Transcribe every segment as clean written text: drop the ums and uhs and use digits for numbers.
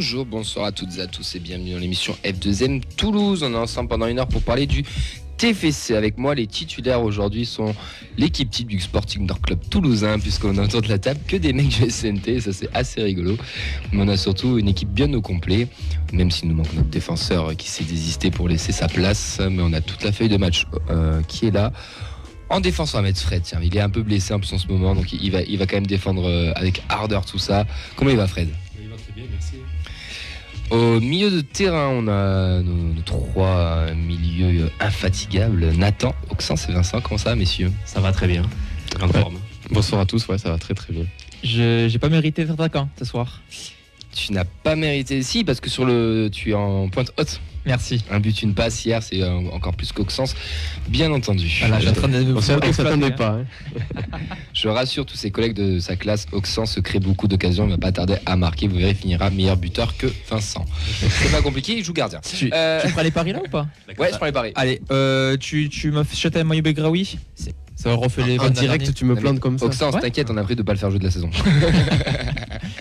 Bonjour, bonsoir à toutes et à tous et bienvenue dans l'émission F2M Toulouse. On est ensemble pendant une heure pour parler du TFC. Avec moi, les titulaires aujourd'hui sont l'équipe type du Sporting Nord Club toulousain, puisqu'on a autour de la table que des mecs du SNT, ça c'est assez rigolo. Mais on a surtout une équipe bien au complet, même s'il nous manque notre défenseur qui s'est désisté pour laisser sa place, mais on a toute la feuille de match qui est là. En défense, on va mettre Fred. Tiens, il est un peu blessé en plus en ce moment, donc il va quand même défendre avec ardeur tout ça. Comment il va, Fred ? Il va très bien, merci. Au milieu de terrain, on a nos trois milieux infatigables. Nathan, Auxence et Vincent. Comment ça va, messieurs ? Ça va très bien. En forme. Bonsoir à tous, ça va très très bien. J'ai pas mérité d'être attaquant ce soir. Tu n'as pas mérité, si, parce que tu es en pointe haute. Merci. Un but, une passe hier, c'est encore plus qu'Auxence, bien entendu. Voilà, On s'attendait pas. Je rassure tous ses collègues de sa classe, Auxence se crée beaucoup d'occasions, il ne va pas tarder à marquer, vous verrez, il finira meilleur buteur que Vincent. C'est pas compliqué, il joue gardien. Tu prends les paris là ou pas ? Ouais, je prends les paris. Allez, tu m'as fait jeter un maillot Begraoui ? Ça va refaire les En vannes direct, d'année. tu me plantes comme ça. Auxence, Ouais. t'inquiète, on a pris de pas le faire jouer de la saison.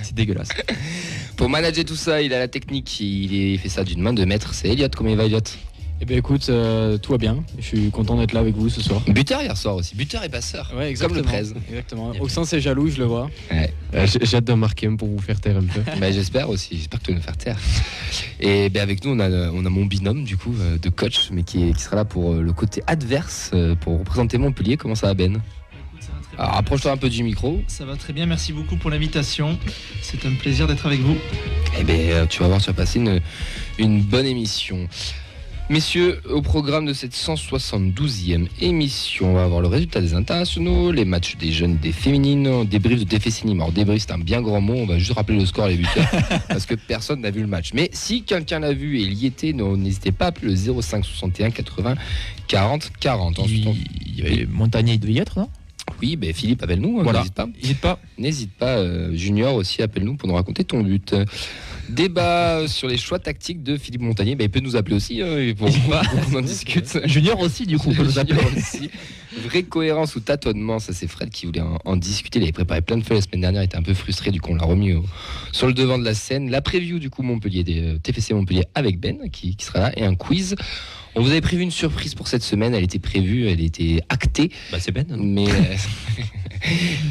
C'est dégueulasse. Pour manager tout ça, il a la technique, il fait ça d'une main de maître. C'est Elliot. Comment il va, Elliot ? Eh bien écoute, tout va bien. Je suis content d'être là avec vous ce soir. Buteur hier soir aussi, buteur et passeur. Ouais, comme le 13. Exactement. Auxence est jaloux, je le vois. Ouais. J'ai hâte d'en marquer un pour vous faire taire un peu. Bah, j'espère aussi, j'espère que tu vas nous faire taire. Et ben avec nous, on a mon binôme du coup de coach, mais qui sera là pour le côté adverse, pour représenter Montpellier. Comment ça va, Ben ? Alors rapproche-toi un peu du micro. Ça va très bien, merci beaucoup pour l'invitation. C'est un plaisir d'être avec vous. Eh bien, tu vas voir, tu vas passer une bonne émission. Messieurs, au programme de cette 172e émission, on va avoir le résultat des internationaux, les matchs des jeunes, des féminines, débrief de TFC Nîmes. Alors débrief, c'est un bien grand mot, on va juste rappeler le score et les buteurs, parce que personne n'a vu le match. Mais si quelqu'un l'a vu et il y était, n'hésitez pas à appeler le 05 61 80 40 40. Ensuite, Il y avait Montagnier, il devait y être, non ? oui, ben Philippe, appelle-nous, Voilà. n'hésite pas. N'hésite pas. N'hésite pas, Junior aussi, appelle-nous pour nous raconter ton but. Débat sur les choix tactiques de Philippe Montagnier, il peut nous appeler aussi pour qu'on en discute. Junior aussi, du coup, peut nous appeler. Junior aussi. Vraie cohérence ou tâtonnement, ça c'est Fred qui voulait en discuter. Il avait préparé plein de feuilles la semaine dernière, il était un peu frustré, du coup on l'a remis sur le devant de la scène. La preview du coup Montpellier, des TFC Montpellier avec Ben qui sera là, et un quiz. On vous avait prévu une surprise pour cette semaine, elle était prévue, elle était actée. Bah c'est Ben.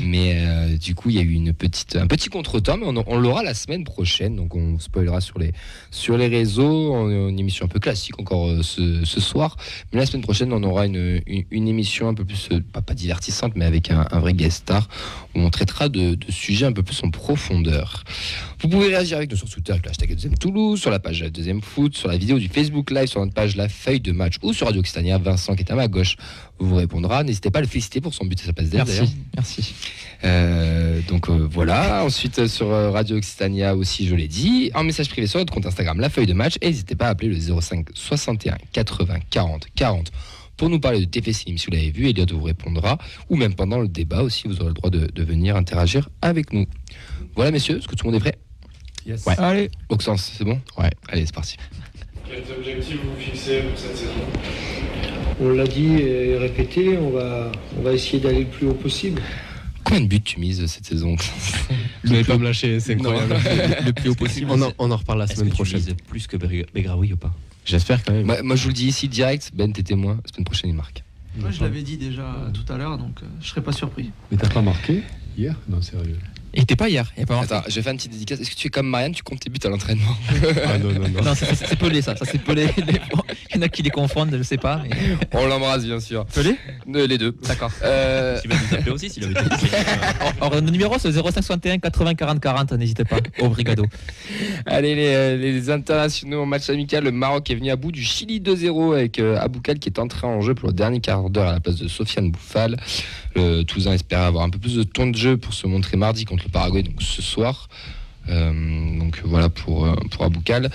Mais du coup il y a eu un petit contretemps, mais on l'aura la semaine prochaine, donc on spoilera sur les réseaux, une émission un peu classique encore ce soir, mais la semaine prochaine on aura une émission un peu plus, pas divertissante, mais avec un vrai guest star, où on traitera de sujets un peu plus en profondeur. Vous pouvez réagir avec nous sur Twitter avec le hashtag 2 Toulouse, sur la page de 2 Foot, sur la vidéo du Facebook Live, sur notre page La Feuille de Match ou sur Radio Occitania. Vincent qui est à ma gauche vous répondra. N'hésitez pas à le féliciter pour son but et sa passe d'air. Merci. Donc voilà. Ensuite sur Radio Occitania aussi, je l'ai dit. En message privé sur notre compte Instagram La Feuille de Match. Et n'hésitez pas à appeler le 05 61 80 40 40 pour nous parler de TFC Nîmes si vous l'avez vu. Elliot vous répondra. Ou même pendant le débat aussi, vous aurez le droit de venir interagir avec nous. Voilà messieurs, est-ce que tout le monde est prêt ? Yes. Ouais. Allez. Auxence, c'est bon ? Ouais. Allez, c'est parti. Quels objectifs vous fixez pour cette saison ? On l'a dit et répété, on va essayer d'aller le plus haut possible. Combien de buts tu mises cette saison ? Vous n'allez pas me lâcher, c'est incroyable. Le plus haut possible. On en reparle la Est-ce semaine que tu prochaine. vises plus que Begraoui ou pas ? J'espère quand même. Moi je vous le dis ici direct, Ben t'es témoin, la semaine prochaine il marque. Moi, je l'avais dit déjà tout à l'heure, donc je serais pas surpris. Mais t'as pas marqué hier ? Non, sérieux. Il était pas hier. Il est pas marqué. Attends, je vais faire une petite dédicace. Est-ce que tu es comme Marianne, tu comptes tes buts à l'entraînement ? Ah non. Non, c'est Pelé, ça c'est Pelé. Il y en a qui les confondent, je sais pas. Mais... On l'embrasse bien sûr. Pelé ? Les deux. D'accord. Tu vas nous appeler aussi s'il avait été. Alors, le numéro c'est 0561 80 40 40, n'hésitez pas, au Brigado. Allez, les internationaux en match amical. Le Maroc est venu à bout du Chili 2-0 avec Aboukal qui est entré en jeu pour le dernier quart d'heure à la place de Sofiane Bouffal. Le Toulousain espérait avoir un peu plus de temps de jeu pour se montrer mardi contre le Paraguay, donc ce soir. Donc voilà pour Aboukal.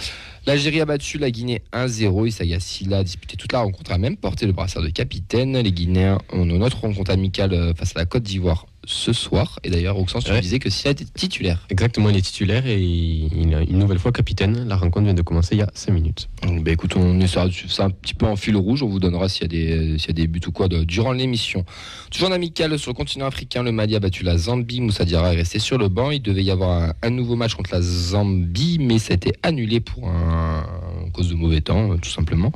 L'Algérie a battu la Guinée 1-0. Issa Yassila a disputé toute la rencontre, a même porté le brassard de capitaine. Les Guinéens ont notre rencontre amicale face à la Côte d'Ivoire ce soir. Et d'ailleurs, Auxence, tu disais que Silla était titulaire. Exactement, il est titulaire et il est une nouvelle fois capitaine. La rencontre vient de commencer il y a 5 minutes. Donc, écoute, on essaiera de suivre ça un petit peu en fil rouge. On vous donnera s'il y a des buts ou quoi durant l'émission. Toujours en amical sur le continent africain, le Mali a battu la Zambie. Moussa Diarra est resté sur le banc. Il devait y avoir un nouveau match contre la Zambie, mais ça a été annulé à cause de mauvais temps, tout simplement.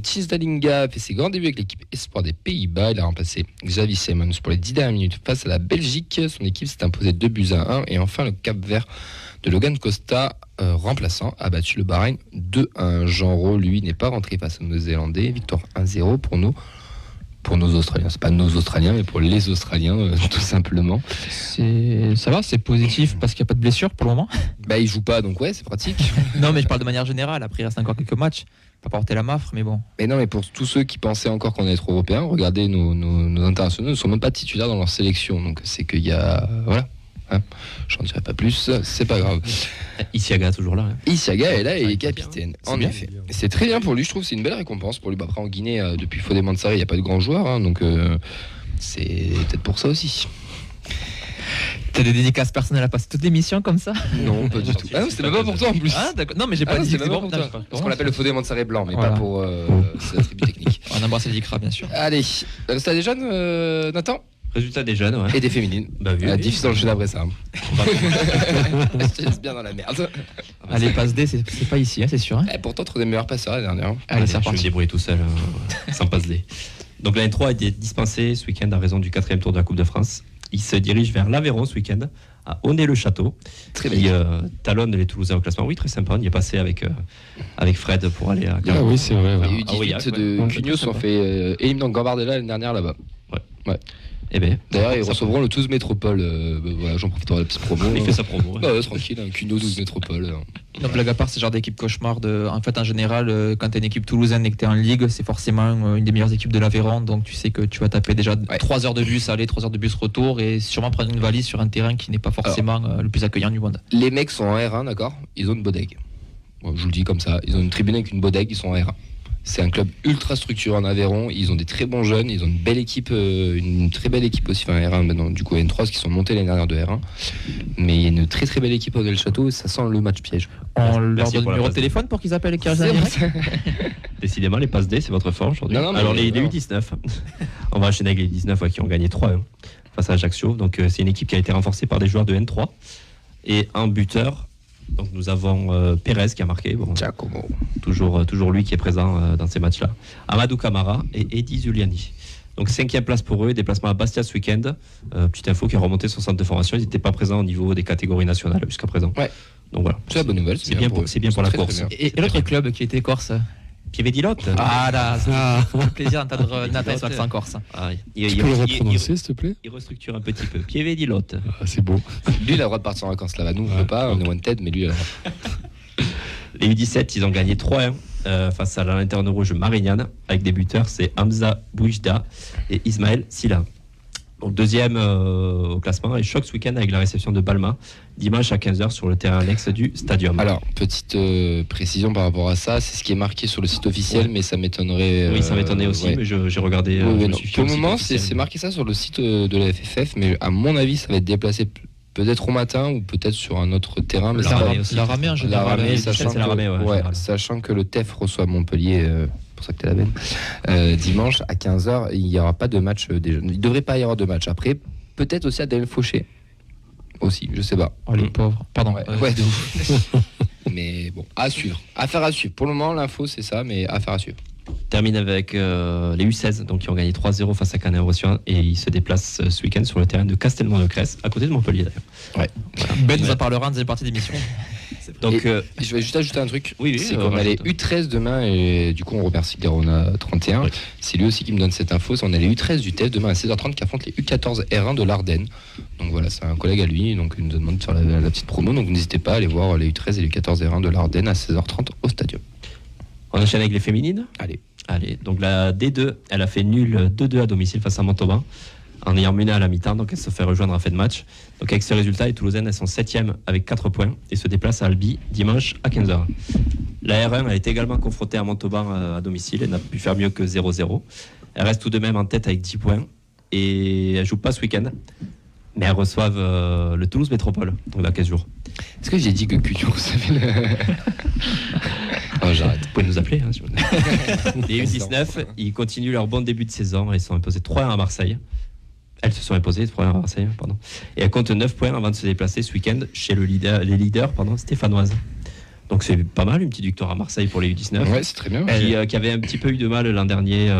Tis Dalinga a fait ses grands débuts avec l'équipe Espoir des Pays-Bas. Il a remplacé Xavi Simons pour les 10 dernières minutes face à la Belgique. Son équipe s'est imposée 2-1. Et enfin, le Cap-Vert de Logan Costa, remplaçant, a battu le Bahreïn 2-1. Jean Rau, lui, n'est pas rentré face aux Néo-Zélandais. Victoire 1-0 pour nos Australiens. C'est pas nos Australiens, mais pour les Australiens, tout simplement. Ça va, c'est positif parce qu'il n'y a pas de blessure pour le moment. Il joue pas, donc ouais, c'est pratique. Non, mais je parle de manière générale. Après, il reste encore quelques matchs. Pas porter la mafre, mais bon. Mais non, mais pour tous ceux qui pensaient encore qu'on allait être européens, regardez, nos internationaux ne sont même pas titulaires dans leur sélection. Donc c'est qu'il y a... Voilà. J'en dirai pas plus, c'est pas grave. Isiaga toujours là. Isiaga est là et est capitaine, en effet. Et c'est très bien pour lui, je trouve, c'est une belle récompense pour lui. Après, en Guinée, depuis Fodé Mansaré, il n'y a pas de grands joueurs, donc c'est peut-être pour ça aussi. T'as des dédicaces personnelles à passer toute l'émission comme ça? Non, pas du tout. Ah non, c'était même pas pour toi en plus. Ah d'accord. Non, mais j'ai pas dit c'était même pas pour toi. Parce qu'on l'appelle le Fodé Mansaré blanc, mais Voilà. pas pour ses attributs techniques. On embrasse les Dikra, bien sûr. Allez, résultat des jeunes, Nathan? Résultat des jeunes, ouais. Et des féminines. Oui. Difficile d'enchaîner après ça. Je te laisse bien dans la merde. Allez, passe D, c'est pas ici, c'est sûr. Pourtant, trop des meilleurs passeurs la dernière. Allez, c'est je vais me reparti. débrouiller tout seul, sans passe D. Donc la N3 a été dispensée ce week-end à raison du 4e tour de la Coupe de France. Il se dirige vers l'Aveyron ce week-end, à Aunay-le-Château, Très qui bien. talonne les Toulousains au classement. Oui, très sympa. On y est passé avec Fred pour aller à Ah oui, c'est vrai. Il y a eu Ah oui, 18 ouais. de Ouais, Cugnos très sont fait éliminer en Gambardella l'année dernière là-bas. Eh ben, D'ailleurs, ils recevront le Toulouse Métropole. Voilà, j'en profite pour la petite promo. il fait sa promo. ouais. Tranquille, un Cugnos Toulouse Métropole. Non, blague à part, c'est le genre d'équipe cauchemar. En fait, en général, quand t'es une équipe toulousaine et que t'es en Ligue, c'est forcément une des meilleures équipes de l'Aveyron. Donc tu sais que tu vas taper déjà 3 heures de bus aller, 3 heures de bus retour et sûrement prendre une valise sur un terrain qui n'est pas forcément le plus accueillant du monde. Les mecs sont en R1, d'accord? Ils ont une bodeg. Bon, je vous le dis comme ça. Ils ont une tribune avec une bodeg, ils sont en R1. C'est un club ultra structuré en Aveyron. Ils ont des très bons jeunes. Ils ont une belle équipe, une très belle équipe aussi. Enfin, R1, maintenant, du coup, N3, parce qu'ils sont montés l'année dernière de R1. Mais il y a une très très belle équipe au Del Château. Ça sent le match piège. On leur Merci donne pour le la numéro de passe. téléphone pour qu'ils appellent et qu'ils C'est reviennent. Décidément, les passes D, c'est votre forme aujourd'hui. Non, non, mais Alors, les non. U19, on va enchaîner avec les 19 qui ont gagné 3-1 face à Ajaccio. Donc, c'est une équipe qui a été renforcée par des joueurs de N3. Et un buteur, donc nous avons Pérez qui a marqué. Bon, Giacomo. toujours lui qui est présent dans ces matchs-là. Amadou Camara et Eddy Zuliani. Donc 5e place pour eux, déplacement à Bastia ce week-end. Petite info qui a remonté sur le centre de formation, ils n'étaient pas présents au niveau des catégories nationales jusqu'à présent. Ouais. Donc voilà. C'est la bonne nouvelle. C'est bien pour la très, course. très bien. Et l'autre club qui était corse. Pievedilotte. Ah là, ça fait plaisir d'entendre Nathan sur l'accent corse. Ah, Tu peux le reprononcer, s'il te plaît? il restructure un petit peu. Pievedilotte. Ah, c'est beau. Lui, il a le droit de partir en vacances là-bas. Nous, on ne peut pas, on est one tête, mais lui, il a le droit. Les U17, ils ont gagné 3-1 face à la Lanterne Rouge Marignane. Avec des buteurs, c'est Hamza Bouijda et Ismaël Silla. Donc deuxième au classement et choc ce week-end avec la réception de Balma dimanche à 15h sur le terrain annexe du Stadium. Alors, petite précision par rapport à ça, c'est ce qui est marqué sur le site officiel, mais ça m'étonnerait. oui, ça m'étonnait aussi, ouais. mais j'ai regardé. Oui, je me non. suis fié Pour au le site moment, officiel. c'est marqué ça sur le site de la FFF, mais à mon avis, ça va être déplacé peut-être au matin ou peut-être sur un autre terrain. Mais La ça va- Ramée aussi. La Ramée en général. Ramée, c'est sachant la Ramée, que, général. sachant que le TEF reçoit Montpellier, pour ça que t'es la veine, dimanche à 15h, il n'y aura pas de match déjà. Il ne devrait pas y avoir de match. Après, peut-être aussi à Del Fauché. Aussi, je sais pas. Oh les pauvres. Pardon. Ouais, de ouf. Mais bon, à suivre. Affaire à suivre. Pour le moment, l'info, c'est ça, mais affaire à suivre. Termine avec les U16, donc qui ont gagné 3-0 face à Canet-en-Roussillon et ils se déplacent ce week-end sur le terrain de Castelnau-de-Cresse, à côté de Montpellier d'ailleurs. Ben nous en parlera en deuxième partie d'émission. Donc, Je vais juste ajouter un truc. Oui, c'est qu'on a les U13 demain et du coup on remercie Garona 31. Oui. C'est lui aussi qui me donne cette info. On a les U13 du TEF demain à 16h30 qui affrontent les U14 R1 de l'Ardenne. Donc voilà, c'est un collègue à lui, donc il nous demande de faire la petite promo. Donc n'hésitez pas à aller voir les U13 et les U14 R1 de l'Ardenne à 16h30 au Stadium. on enchaîne avec les féminines. Allez, donc la D2, elle a fait nul 2-2 à domicile face à Montauban, en ayant mené à la mi-temps, donc elle se fait rejoindre en fin de match. Donc avec ce résultat, les Toulousaines, elles sont 7e avec 4 points et se déplacent à Albi dimanche à 15h. La R1 a été également confrontée à Montauban à domicile et n'a pu faire mieux que 0-0. Elle reste tout de même en tête avec 10 points et elles jouent pas ce week-end. Mais elles reçoivent le Toulouse Métropole, donc dans 15 jours. Est-ce que j'ai dit que Cuyon recevait le. Oh, j'arrête. Vous pouvez nous appeler. Hein, si vous voulez. Les U19, ils continuent leur bon début de saison. Ils sont imposés 3-1 à Marseille. Elles se sont imposées 3-1 à Marseille, pardon. Et elles comptent 9 points avant de se déplacer ce week-end chez les leaders stéphanoises. Donc c'est pas mal, une petite victoire à Marseille pour les U19. Ouais, c'est très bien. Qui avait un petit peu eu de mal l'an dernier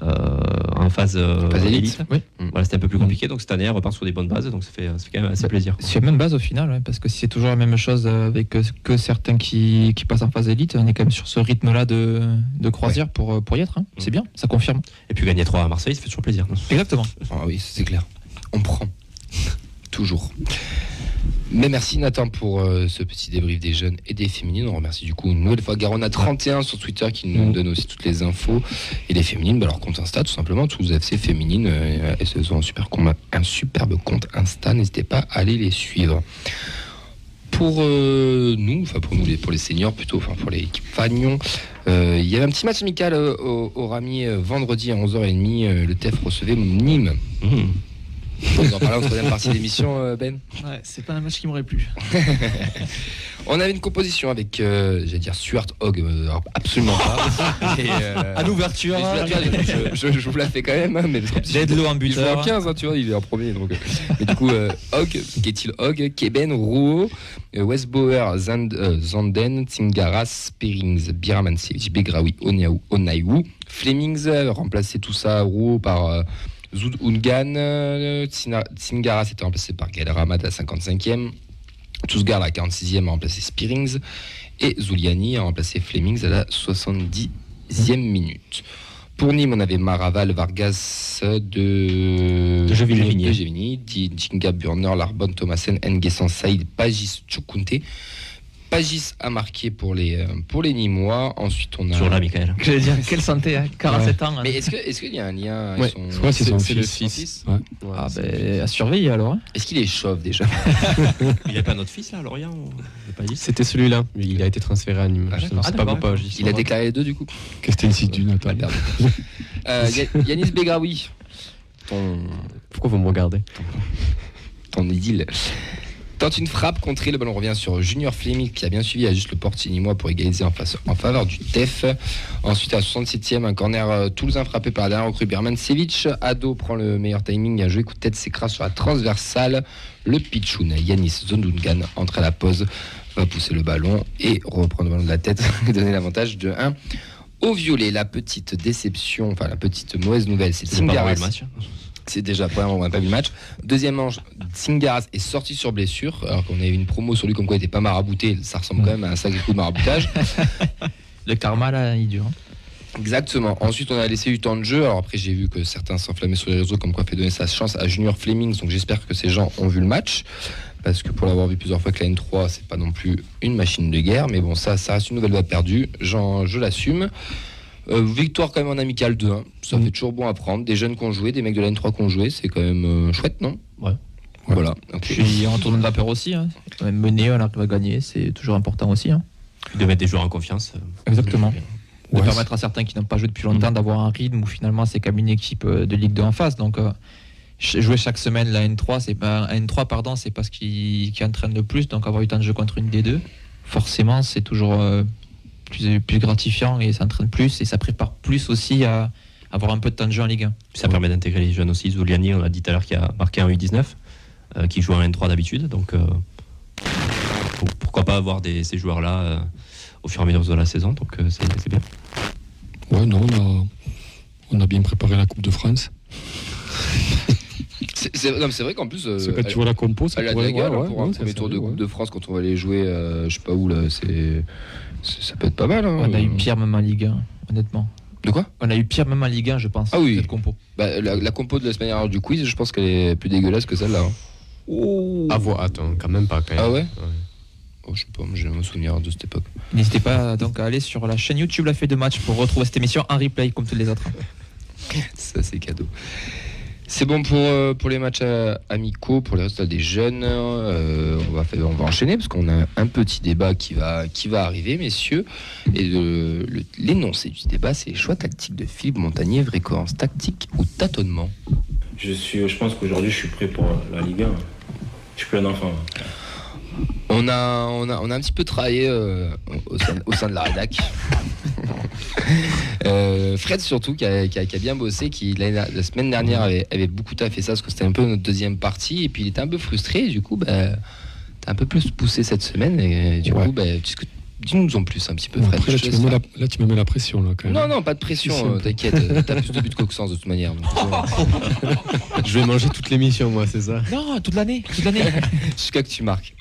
en phase élite. Oui. Voilà, c'était un peu plus compliqué. Donc cette année, elle repart sur des bonnes bases. Donc ça fait quand même assez plaisir. C'est la même base au final, ouais, parce que si c'est toujours la même chose avec que certains qui passent en phase élite, on est quand même sur ce rythme-là de croisière pour y être. Hein. C'est bien, ça confirme. Et puis gagner 3 à Marseille, ça fait toujours plaisir. Exactement. Ah oui, c'est clair. On prend. Toujours. Mais merci Nathan pour ce petit débrief des jeunes et des féminines. On remercie du coup une nouvelle fois Garona 31 sur Twitter qui nous donne aussi toutes les infos. Et les féminines, leur compte Insta tout simplement, Toulouse FC féminine. Elles ont un superbe compte Insta, n'hésitez pas à aller les suivre. Pour pour les seniors plutôt, pour l'équipe Fagnon, il y avait un petit match amical au Ramier vendredi à 11h30. Le TEF recevait Nîmes. Vous en parlez en troisième partie de l'émission, Ben. Ouais, c'est pas un match qui m'aurait plu. On avait une composition avec, j'allais dire Stuart Hogg, absolument pas. Et, à l'ouverture, je vous la fais quand même, hein, mais j'ai de l'eau en il joue en 15, hein, tu vois, il est en premier. Donc, mais du coup, Hogg, Ketil Hogg, Keben, Rouault, Westbauer, Zanden, Tsingaras, Spearings, Biramancevic, Begraoui, Onaiwu, Flemings, remplacé tout ça, Rouault par Zoud Ungan, Tsingaras était remplacé par Gaël Ramad à la 55e, Tousgar à la 46e a remplacé Spearings et Zuliani a remplacé Flemings à la 70e minute. Pour Nîmes, on avait Maraval, Vargas de Gévigny, Djinga, Burner, Larbonne, Thomasen, Nguessan, Saïd, Pagis, Tchoukounté. Pagis a marqué pour les Nîmois. Ensuite, on a. Toujours là, Michael. Je vais dire, quelle santé, hein, 47 ans. Hein. Mais est-ce qu'il y a un lien ouais. C'est son fils. Ouais. Ah, à surveiller alors. Hein. Est-ce qu'il est chauve déjà? Il n'y a pas notre fils là, à Lorient C'était celui-là. Il a été transféré à Nîmes. C'est pas Pagis. Il a déclaré les deux du coup. Qu'est-ce que c'était ici du Nathan? Yanis Begraoui. Pourquoi vous me regardez? Ton idylle. Tente une frappe contrée, le ballon revient sur Junior Fleming qui a bien suivi à juste le portier nîmois pour égaliser en faveur du TEF. Ensuite à 67e, un corner toulousain frappé par la dernière recrue Birmancevic. Ado prend le meilleur timing, un joli coup de tête s'écrase sur la transversale. Le pitchoun Yanis Zondungan entre à la pause, va pousser le ballon et reprendre le ballon de la tête et donner l'avantage de 1 au violet. La petite déception, enfin la petite mauvaise nouvelle, c'est Tsingaras. C'est déjà premièrement, on n'a pas vu le match. Deuxième manche, Tsingaras est sorti sur blessure, alors qu'on avait une promo sur lui comme quoi il n'était pas marabouté. Ça ressemble quand même à un sacré coup de maraboutage. Le karma là, il dure. Exactement. Ensuite, on a laissé du temps de jeu. Alors après, j'ai vu que certains s'enflammaient sur les réseaux comme quoi fait donner sa chance à Junior Fleming. Donc j'espère que ces gens ont vu le match. Parce que pour l'avoir vu plusieurs fois que la N3, c'est pas non plus une machine de guerre. Mais bon, ça reste une nouvelle balle perdue. Je l'assume. Victoire quand même en amical 2-1, ça fait toujours bon à prendre. Des jeunes qui ont joué, des mecs de la N3 qui ont joué, c'est quand même chouette, non? Ouais. Voilà. Okay. Puis en tournoi de vapeur aussi, hein. Quand même mené, on arrive à gagner, c'est toujours important aussi. Hein. De mettre des joueurs en confiance. Exactement. De permettre à certains qui n'ont pas joué depuis longtemps d'avoir un rythme où finalement c'est comme une équipe de Ligue 2 en face. Donc jouer chaque semaine la N3, c'est pas ce qui entraîne le plus. Donc avoir eu temps de jeu contre une des deux, forcément c'est toujours plus gratifiant et ça entraîne plus et ça prépare plus aussi à avoir un peu de temps de jeu en Ligue 1. Ça permet d'intégrer les jeunes aussi. Zuliani, on a dit tout à l'heure, qui a marqué un U19, qui joue en N3 d'habitude. Donc pourquoi pas avoir ces joueurs-là au fur et à mesure de la saison. Donc c'est bien. Ouais, non, on a bien préparé la Coupe de France. C'est vrai qu'en plus. C'est quand tu vois la compo, ça pourrait être pour un premier tour de Coupe de France quand on va aller jouer, je sais pas où là, ça peut être pas mal. Hein. On a eu pire même en Ligue 1, honnêtement. De quoi? On a eu pire même en Ligue 1, je pense. Ah oui. Cette compo. La compo de la semaine dernière du quiz, je pense qu'elle est plus dégueulasse que celle-là. Hein. Oh. Attends, quand même pas. Quand même. Ah ouais. Oh, je sais pas, moi j'ai un souvenir de cette époque. N'hésitez pas donc à aller sur la chaîne YouTube La Feuille de Match pour retrouver cette émission en replay comme toutes les autres. Ça c'est cadeau. C'est bon pour les matchs amicaux, pour les résultats des jeunes. On va enchaîner parce qu'on a un petit débat qui va arriver, messieurs. Et l'énoncé du débat, c'est les choix tactiques de Philippe Montagnier, vraie cohérence tactique ou tâtonnement? Je pense qu'aujourd'hui, je suis prêt pour la Ligue 1. Je suis plein d'enfants. On a un petit peu travaillé au sein de la rédac. Fred surtout qui a bien bossé, qui la semaine dernière avait beaucoup taffé ça parce que c'était un peu notre deuxième partie et puis il était un peu frustré. Du coup, t'as un peu plus poussé cette semaine et du coup, dis-nous en plus un petit peu, Fred. Après, là, tu me mets la pression là, quand même. Non, pas de pression, t'inquiète. T'as plus de buts qu'Auxence de toute manière. Donc, Je vais manger toute l'émission, moi, c'est ça. Non, toute l'année. jusqu'à que tu marques.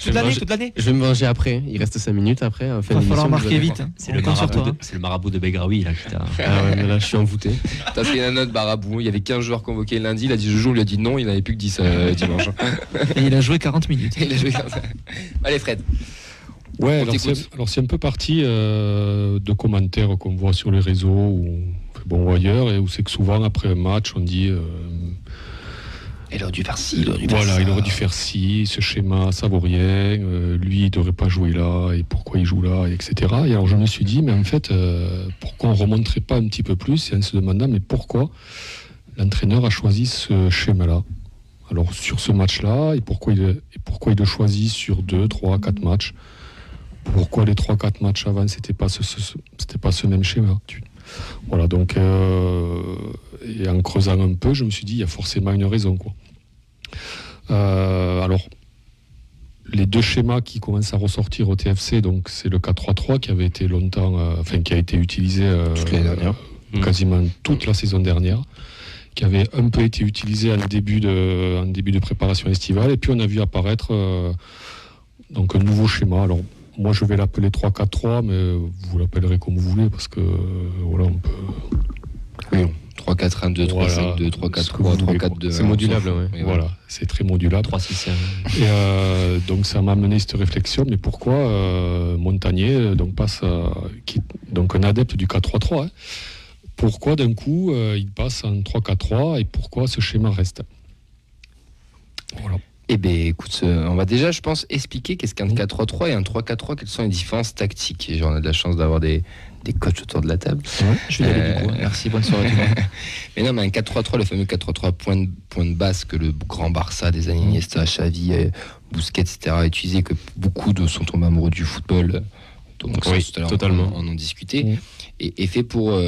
Toute l'année. Je vais me venger après. Il reste 5 minutes après. Il va falloir marquer vite. C'est le marabout de Begraoui là qui t'a. Ah ouais, mais là, je suis envoûté. T'as fait une note Barabou. Il y avait 15 joueurs convoqués lundi. Il a dit je joue, on lui a dit non. Il n'avait plus que 10 dimanche. Et il a joué 40 minutes. Il a joué comme ça. Allez, Fred. Ouais, alors c'est un peu parti de commentaires qu'on voit sur les réseaux ou ailleurs, et où c'est que souvent après un match on dit il aurait dû faire ci, il aurait dû faire ci, ce schéma ça vaut rien, lui il devrait pas jouer là, et pourquoi il joue là, etc. Et alors je me suis dit mais en fait pourquoi on remonterait pas un petit peu plus, et en se demandant mais pourquoi l'entraîneur a choisi ce schéma là, alors sur ce match là, et pourquoi il le choisit sur 2, 3, 4 matchs. Pourquoi les 3-4 matchs avant c'était pas ce même schéma. Voilà, donc et en creusant un peu, je me suis dit il y a forcément une raison, quoi. Alors les deux schémas qui commencent à ressortir au TFC, donc c'est le 4-3-3 qui avait été longtemps, qui a été utilisé toute l'année dernière, quasiment toute la saison dernière, qui avait un peu été utilisé en début de préparation estivale, et puis on a vu apparaître donc un nouveau schéma. Alors moi, je vais l'appeler 3-4-3, mais vous l'appellerez comme vous voulez, parce que voilà, on peut. Oui, 3-4-1-2, 3-5-2, 3-4-3, 3-4-2. C'est modulable, ouais. Voilà, c'est très modulable. 3-6-1. Et donc, ça m'a amené cette réflexion, mais pourquoi Montagnier passe donc un adepte du 4-3-3, hein, pourquoi d'un coup il passe en 3-4-3 et pourquoi ce schéma reste? Voilà. Eh bien, écoute, on va déjà, je pense, expliquer qu'est-ce qu'un 4-3-3 et un 3-4-3, quelles sont les différences tactiques. Et on a de la chance d'avoir des coachs autour de la table. Ouais, je vais y aller du coup. Merci, bonne soirée. Mais non, mais un 4-3-3, le fameux 4-3-3 point de basse que le grand Barça des années Iniesta, Xavi, Busquets, etc. a utilisé, que beaucoup sont tombés amoureux du football. Donc, oui, tout à l'heure, totalement. on en discutait. Et fait pour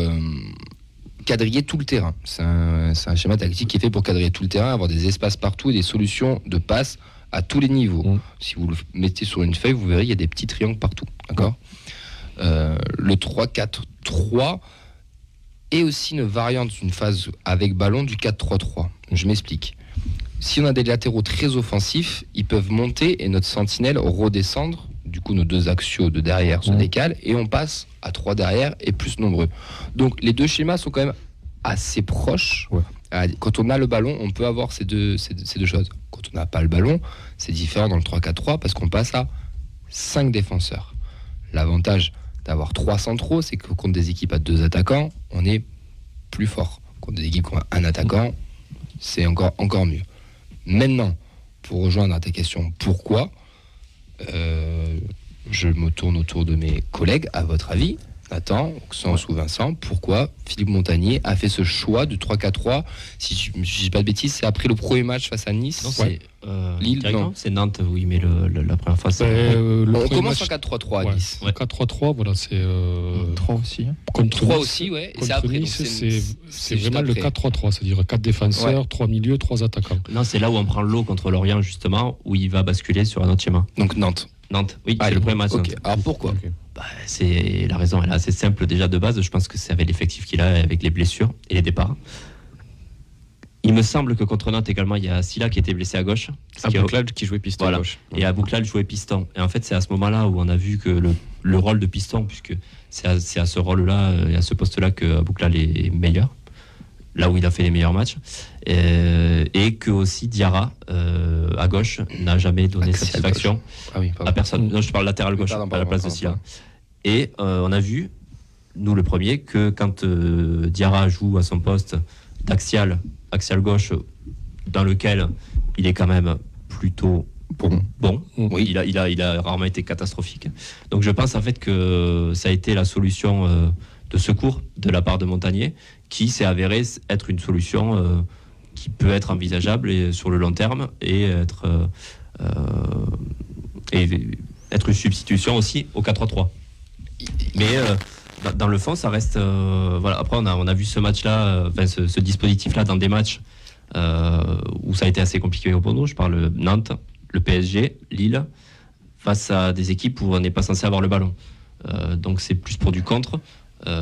quadriller tout le terrain. C'est un schéma tactique qui est fait pour quadriller tout le terrain, avoir des espaces partout et des solutions de passe à tous les niveaux. Si vous le mettez sur une feuille, vous verrez, il y a des petits triangles partout. D'accord. Le 3-4-3 est aussi une variante d'une phase avec ballon du 4-3-3. Je m'explique. Si on a des latéraux très offensifs, ils peuvent monter et notre sentinelle redescendre. Du coup, nos deux axiaux de derrière se décalent et on passe à 3 derrière et plus nombreux. Donc, les deux schémas sont quand même assez proches. Ouais. Quand on a le ballon, on peut avoir ces deux choses. Quand on n'a pas le ballon, c'est différent dans le 3-4-3 parce qu'on passe à 5 défenseurs. L'avantage d'avoir 3 centraux, c'est que contre des équipes à 2 attaquants, on est plus fort. Contre des équipes qui ont un attaquant, c'est encore mieux. Maintenant, pour rejoindre à ta question, pourquoi je me tourne autour de mes collègues, à votre avis, Nathan, Auxence ou Vincent, pourquoi Philippe Montagnier a fait ce choix de 3-4-3? Si je ne dis pas de bêtises, c'est après le premier match face à Nice. Non, c'est Lille, non. C'est Nantes où il met la première fois. On commence en 4-3-3 à Nice. 4-3-3, voilà, c'est 3 aussi. Contre 3 aussi, ouais. Et c'est après. Nice, c'est vraiment le 4-3-3, c'est-à-dire 4 défenseurs, 3 milieux, 3 attaquants. Non, c'est là où on prend l'eau contre Lorient, justement, où il va basculer sur un autre schéma. Donc Nantes, oui, c'est le premier match. Okay. Alors pourquoi? C'est la raison, elle est assez simple déjà de base. Je pense que c'est avec l'effectif qu'il a, avec les blessures et les départs. Il me semble que contre Nantes également, il y a Silla qui était blessé à gauche. Abouklal qui jouait piston à gauche. Et Abouklal jouait piston. Et en fait, c'est à ce moment-là où on a vu que le rôle de piston, puisque c'est à ce rôle-là et à ce poste-là que Abouklal est meilleur, là où il a fait les meilleurs matchs, et que aussi Diarra à gauche n'a jamais donné satisfaction à personne. Non, je parle latéral gauche, à la place de Silla. Et on a vu, nous le premier, que quand Diarra joue à son poste d'axial gauche, dans lequel il est quand même plutôt bon. Oui. Il a rarement été catastrophique. Donc je pense en fait que ça a été la solution de secours de la part de Montagnier, qui s'est avéré être une solution qui peut être envisageable et, sur le long terme et être une substitution aussi au 4-3-3. Mais dans le fond, ça reste. Voilà. Après, on a vu ce match-là, ce dispositif-là dans des matchs où ça a été assez compliqué pour nous. Je parle Nantes, le PSG, Lille, face à des équipes où on n'est pas censé avoir le ballon. Donc c'est plus pour du contre.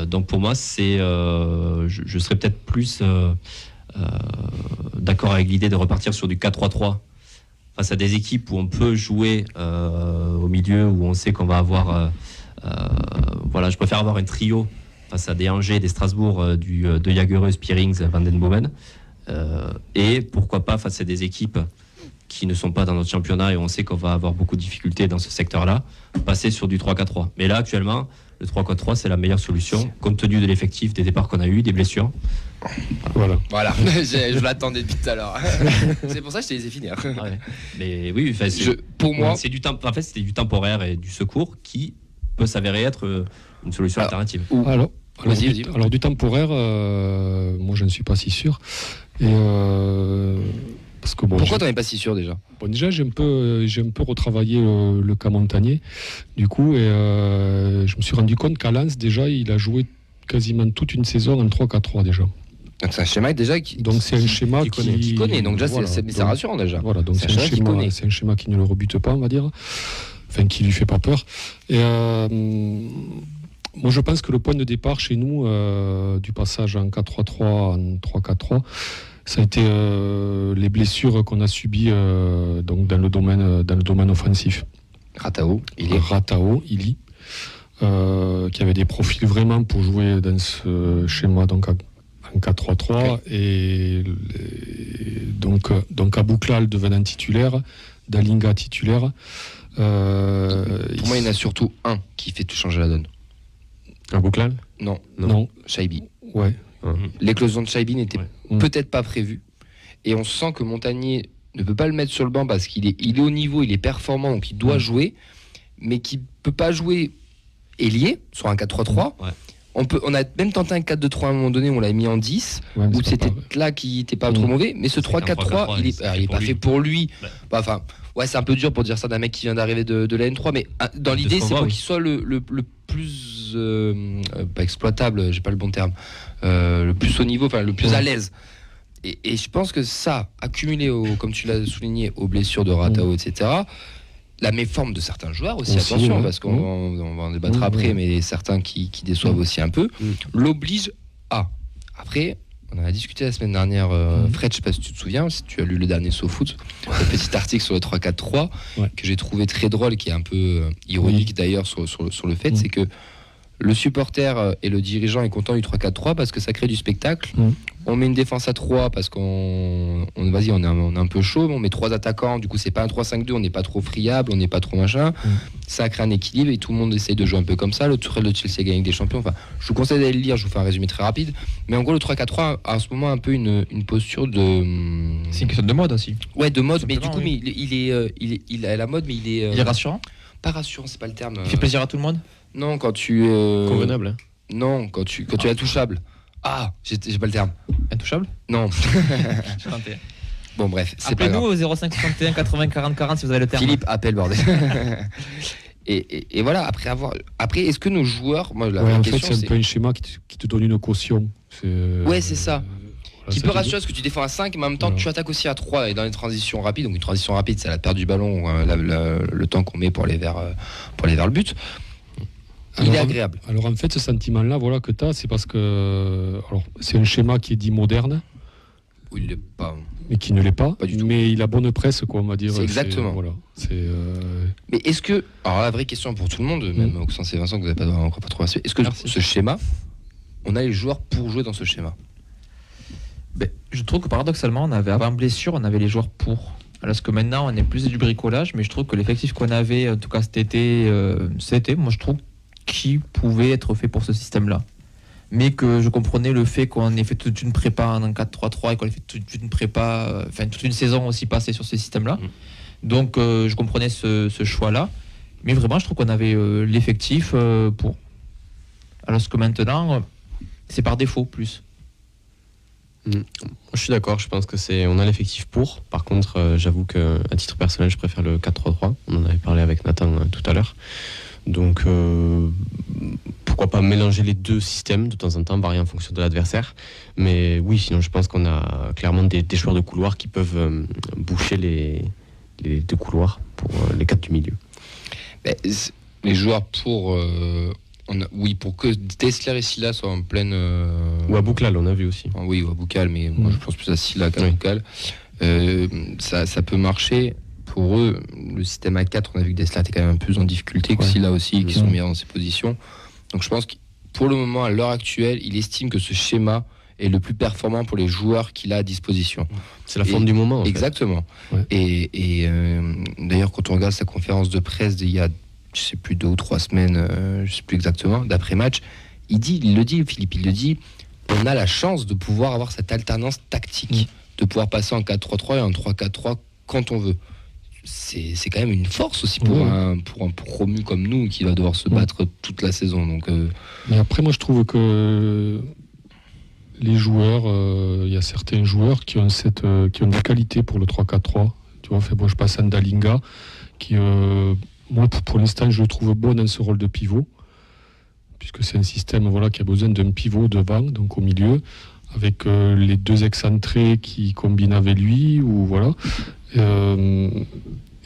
Donc pour moi, je serais peut-être plus d'accord avec l'idée de repartir sur du 4-3-3 face à des équipes où on peut jouer au milieu, où on sait qu'on va avoir... voilà, je préfère avoir un trio face à des Angers, des Strasbourg, de Jagereux, Spearings, Van den Bomen. Et pourquoi pas face à des équipes qui ne sont pas dans notre championnat et on sait qu'on va avoir beaucoup de difficultés dans ce secteur-là, passer sur du 3-4-3. Mais là, actuellement, le 3-4-3, c'est la meilleure solution, compte tenu de l'effectif, des départs qu'on a eu, des blessures. Voilà. Je l'attendais depuis tout à l'heure. C'est pour ça que je te laissé finir. Ouais. Mais oui, pour moi, c'est du temporaire et du secours qui peut s'avérer être une solution alternative. Alors, Vas-y. Alors du temporaire, moi je ne suis pas si sûr. Et parce que pourquoi t'en es pas si sûr déjà? Bon, déjà j'ai un peu retravaillé le cas Montagnier, du coup, et je me suis rendu compte qu'à Lens déjà il a joué quasiment toute une saison en 3-4-3 déjà. Donc c'est un schéma déjà donc c'est un schéma qui connaît. Donc déjà voilà, c'est rassurant déjà. Voilà, donc c'est un schéma qui ne le rebute pas, on va dire. Enfin, qui lui fait pas peur. Et moi, je pense que le point de départ chez nous, du passage en 4-3-3 en 3-4-3, ça a été les blessures qu'on a subies donc dans le domaine offensif. Ratao, Ili, qui avait des profils vraiment pour jouer dans ce schéma donc en 4-3-3. Okay. Et donc Abouklal devenant titulaire, Dalinga titulaire. Pour moi, il y en a surtout un qui fait tout changer la donne. Abouklal ? Non. Chaibi. Ouais. L'éclosion de Chaibi n'était peut-être pas prévue. Et on sent que Montagnier ne peut pas le mettre sur le banc parce qu'il est au niveau, il est performant, donc il doit jouer, mais qu'il ne peut pas jouer ailier sur un 4-3-3. Ouais. On a même tenté un 4-2-3 à un moment donné, on l'a mis en 10, où c'était là qui n'était pas trop mauvais, mais ce 3-4-3, il n'est pas fait pour lui. Enfin, ouais, c'est un peu dur pour dire ça d'un mec qui vient d'arriver de la N3, mais dans l'idée, c'est pour qu'il soit le plus pas exploitable, j'ai pas le bon terme, le plus haut niveau, enfin le plus à l'aise. Et je pense que ça, accumulé comme tu l'as souligné, aux blessures de Ratao, etc., la méforme de certains joueurs aussi, attention, parce qu'on va en débattre après, mais certains qui déçoivent aussi un peu, l'oblige à. Après, on en a discuté la semaine dernière, Fred, je sais pas si tu te souviens, si tu as lu le dernier SoFoot, le petit article sur le 3-4-3, que j'ai trouvé très drôle, qui est un peu ironique d'ailleurs sur le fait, c'est que le supporter et le dirigeant est content du 3-4-3 parce que ça crée du spectacle. On met une défense à 3 parce qu'on est un peu chaud, on met 3 attaquants, du coup c'est pas un 3-5-2, on n'est pas trop friable, on n'est pas trop machin. Ça crée un équilibre et tout le monde essaye de jouer un peu comme ça. Le Tourelle de Chelsea gagne des champions. Enfin, je vous conseille d'aller le lire, je vous fais un résumé très rapide. Mais en gros, le 3-4-3 a en ce moment un peu une posture de. C'est une question de mode aussi. Ouais, de mode, mais du coup, mais il est la mode, mais il est. Il est rassurant. Pas rassurant, c'est pas le terme. Il fait plaisir à tout le monde. Non, quand tu convenable. Non, quand tu es intouchable. Ah, j'ai pas le terme. Intouchable ? Non. J'ai tenté. Bon bref, c'est appelez-nous au 05 61 80 40 40 si vous avez le terme. Philippe, appelle bordel. et voilà, après est-ce que nos joueurs, moi la en question fait, c'est un peu un schéma qui te donne une caution. Ouais, c'est ça. Qui peut rassurer parce que tu défends à 5, mais en même temps tu attaques aussi à 3 et dans les transitions rapides. Donc une transition rapide, c'est la perte du ballon, le temps qu'on met pour aller vers le but. Il est agréable. Alors en fait, ce sentiment-là, voilà que tu as, c'est parce que c'est un schéma qui est dit moderne. Oui, il l'est pas. Mais qui ne l'est pas. Pas du tout. Mais il a bonne presse, quoi, on va dire. C'est exactement. Voilà. Mais est-ce que, alors la vraie question pour tout le monde, même au sens et Vincent que vous n'avez encore pas trop rassuré, est-ce que ce schéma, on a les joueurs pour jouer dans ce schéma? Je trouve que paradoxalement, avant blessure, on avait les joueurs pour. Alors que maintenant, on est plus du bricolage, mais je trouve que l'effectif qu'on avait, en tout cas cet été, moi je trouve qui pouvait être fait pour ce système-là. Mais que je comprenais le fait qu'on ait fait toute une prépa en 4-3-3 et qu'on ait fait toute une prépa, toute une saison aussi passée sur ce système-là. Donc je comprenais ce choix-là. Mais vraiment, je trouve qu'on avait l'effectif pour. Alors que maintenant, c'est par défaut plus. Je suis d'accord, je pense que on a l'effectif pour. Par contre, j'avoue que à titre personnel, je préfère le 4-3-3. On en avait parlé avec Nathan tout à l'heure. Donc pourquoi pas mélanger les deux systèmes de temps en temps, varier en fonction de l'adversaire. Mais oui, sinon je pense qu'on a clairement des joueurs de couloir qui peuvent boucher les deux couloirs pour les 4 du milieu. Les joueurs pour pour que Dessler et Silla soient en pleine. Ou à Bouclal, on a vu aussi. Oui, ou à Boucal, mais moi je pense plus à Silla qu'à Boucal. Ça peut marcher. Pour eux, le système A4, on a vu que Dessler était quand même un peu plus en difficulté que Silla aussi, qui sont meilleurs dans ses positions. Donc je pense que pour le moment, à l'heure actuelle, il estime que ce schéma est le plus performant pour les joueurs qu'il a à disposition. C'est la forme du moment. Exactement. Ouais. Et d'ailleurs, quand on regarde sa conférence de presse d'il y a, je sais plus, 2 ou 3 semaines, je sais plus exactement, d'après-match, Philippe, il le dit, on a la chance de pouvoir avoir cette alternance tactique, de pouvoir passer en 4-3-3 et en 3-4-3 quand on veut. C'est quand même une force aussi pour un promu comme nous qui va devoir se battre toute la saison. Donc, Mais après, moi, je trouve que les joueurs, il y a certains joueurs qui ont des qualités pour le 3-4-3. Tu vois, je passe à Ndalinga, qui, moi, pour l'instant, je le trouve bon dans ce rôle de pivot, puisque c'est un système qui a besoin d'un pivot devant, donc au milieu, avec les 2 excentrés qui combinent avec lui, ou voilà.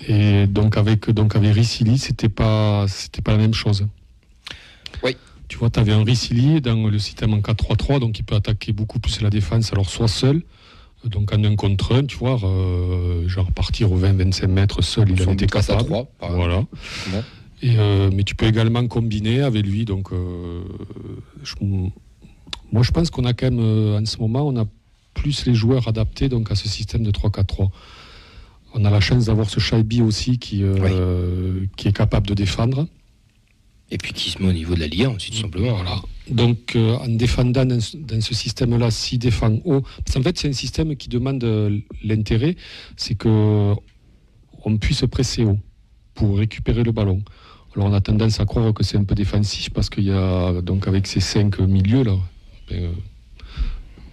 Et donc avec Ricili, c'était pas la même chose. Oui. Tu vois, tu avais un Ricili dans le système en 4-3-3, donc il peut attaquer beaucoup plus la défense, alors soit seul, donc en 1 contre 1, tu vois, genre partir aux 20-25 mètres seul, il en était capable. 3, voilà. Mais tu peux également combiner avec lui, donc moi je pense qu'on a quand même, en ce moment, on a plus les joueurs adaptés donc à ce système de 3-4-3. On a la chance d'avoir ce Shaibi aussi qui est capable de défendre. Et puis qui se met au niveau de la Ligue 1 aussi, tout simplement. Voilà. Donc en défendant dans ce système-là, s'il défend haut, parce qu'en fait c'est un système qui demande l'intérêt, c'est qu'on puisse presser haut pour récupérer le ballon. Alors on a tendance à croire que c'est un peu défensif parce qu'il y a, donc avec ces 5 milieux là,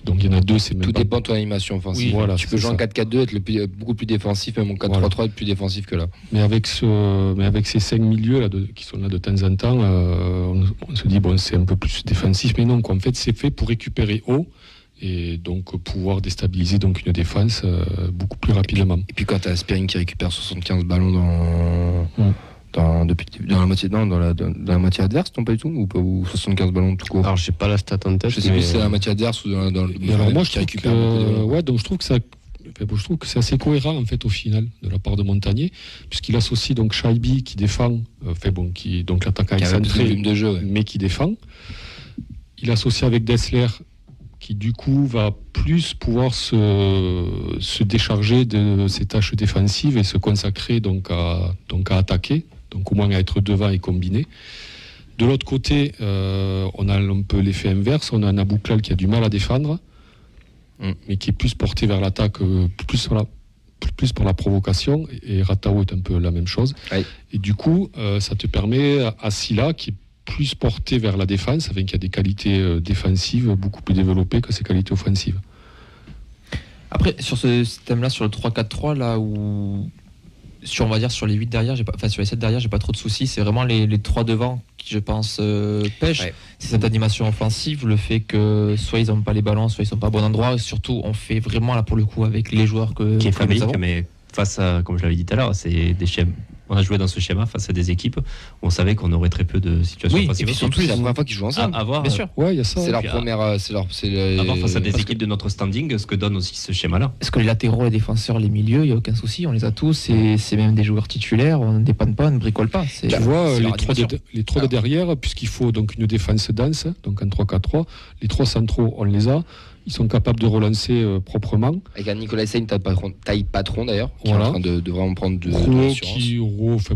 donc il y en a 2, c'est même tout pas... dépend de ton animation offensive. Voilà, tu peux jouer en 4-4-2, être beaucoup plus défensif, même en 4-3-3 être plus défensif que là. Mais avec ces 5 milieux là qui sont là de temps en temps, on se dit bon, c'est un peu plus défensif, mais non, en fait c'est fait pour récupérer haut et donc pouvoir déstabiliser donc une défense beaucoup plus rapidement. Et puis quand tu as Spearing qui récupère 75 ballons dans la moitié adverse, non pas du tout, ou 75 ballons tout court. Alors j'ai pas la stat en tête. Je sais plus si c'est la moitié adverse ou dans le. Alors moi je trouve que c'est assez cohérent en fait au final de la part de Montagnier, puisqu'il associe donc Shaibi qui défend, qui donc l'attaquant excentré, mais qui défend. Il associe avec Dessler qui du coup va plus pouvoir se décharger de ses tâches défensives et se consacrer donc à attaquer. Donc au moins à être devant et combiner. De l'autre côté, on a un peu l'effet inverse. On a un Abouklal qui a du mal à défendre, mais qui est plus porté vers l'attaque, plus pour la provocation. Et Ratao est un peu la même chose. Oui. Et du coup, ça te permet à Silla, qui est plus porté vers la défense, qui a des qualités défensives beaucoup plus développées que ses qualités offensives. Après, sur ce système-là, sur le 3-4-3, là où... on va dire sur les 8 derrière, sur les 7 derrière, j'ai pas trop de soucis. C'est vraiment les 3 devant qui, je pense, pêchent. Ouais. C'est cette animation offensive, le fait que soit ils n'ont pas les ballons, soit ils sont pas au bon endroit. Et surtout, on fait vraiment là pour le coup avec les joueurs qui est fabrique, mais face à, comme je l'avais dit tout à l'heure, c'est des schémas. On a joué dans ce schéma face à des équipes où on savait qu'on aurait très peu de situations offensives. Et puis surtout, c'est la première fois qu'ils jouent ensemble. Bien sûr. Ouais, il y a ça. C'est leur première. Avoir face à des équipes de notre standing, ce que donne aussi ce schéma-là. Parce que les latéraux, les défenseurs, les milieux, il n'y a aucun souci, on les a tous. Et c'est même des joueurs titulaires, on ne dépanne pas, on ne bricole pas. Tu vois, les 3 de derrière, puisqu'il faut donc une défense dense, donc en 3-4-3, les 3 centraux, on les a. Ils sont capables de relancer proprement. Avec un Nicolas Seine, taille patron d'ailleurs, qui est en train de vraiment prendre de l'assurance.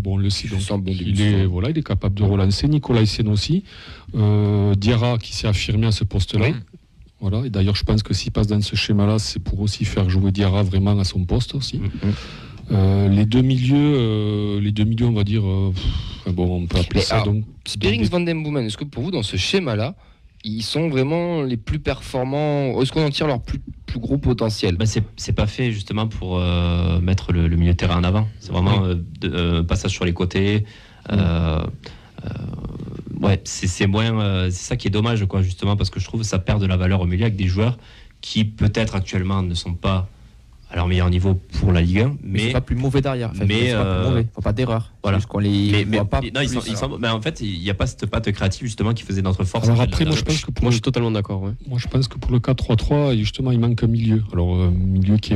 On le sait, donc, il est capable de relancer. Nicolas Seine aussi. Diarra qui s'est affirmé à ce poste-là. Oui. Voilà. Et d'ailleurs, je pense que s'il passe dans ce schéma-là, c'est pour aussi faire jouer Diarra vraiment à son poste aussi. Les deux milieux, on va dire, on peut appeler ça. Spearings, Van den Boomen, est-ce que pour vous, dans ce schéma-là, ils sont vraiment les plus performants? Est-ce qu'on en tire leur plus plus gros potentiel. C'est pas fait justement pour mettre le milieu de terrain en avant. C'est vraiment passage sur les côtés. C'est moins. C'est ça qui est dommage, quoi, justement, parce que je trouve que ça perd de la valeur au milieu avec des joueurs qui peut-être actuellement ne sont pas à leur meilleur niveau pour la Ligue 1, mais c'est pas plus mauvais derrière. Mais faut pas d'erreur. Voilà. Qu'on les voit pas. Mais en fait, il n'y a pas cette patte créative justement qui faisait notre force. Alors après, moi je suis totalement d'accord. Ouais. Moi je pense que pour le 4-3-3, justement, il manque un milieu. Alors un milieu qui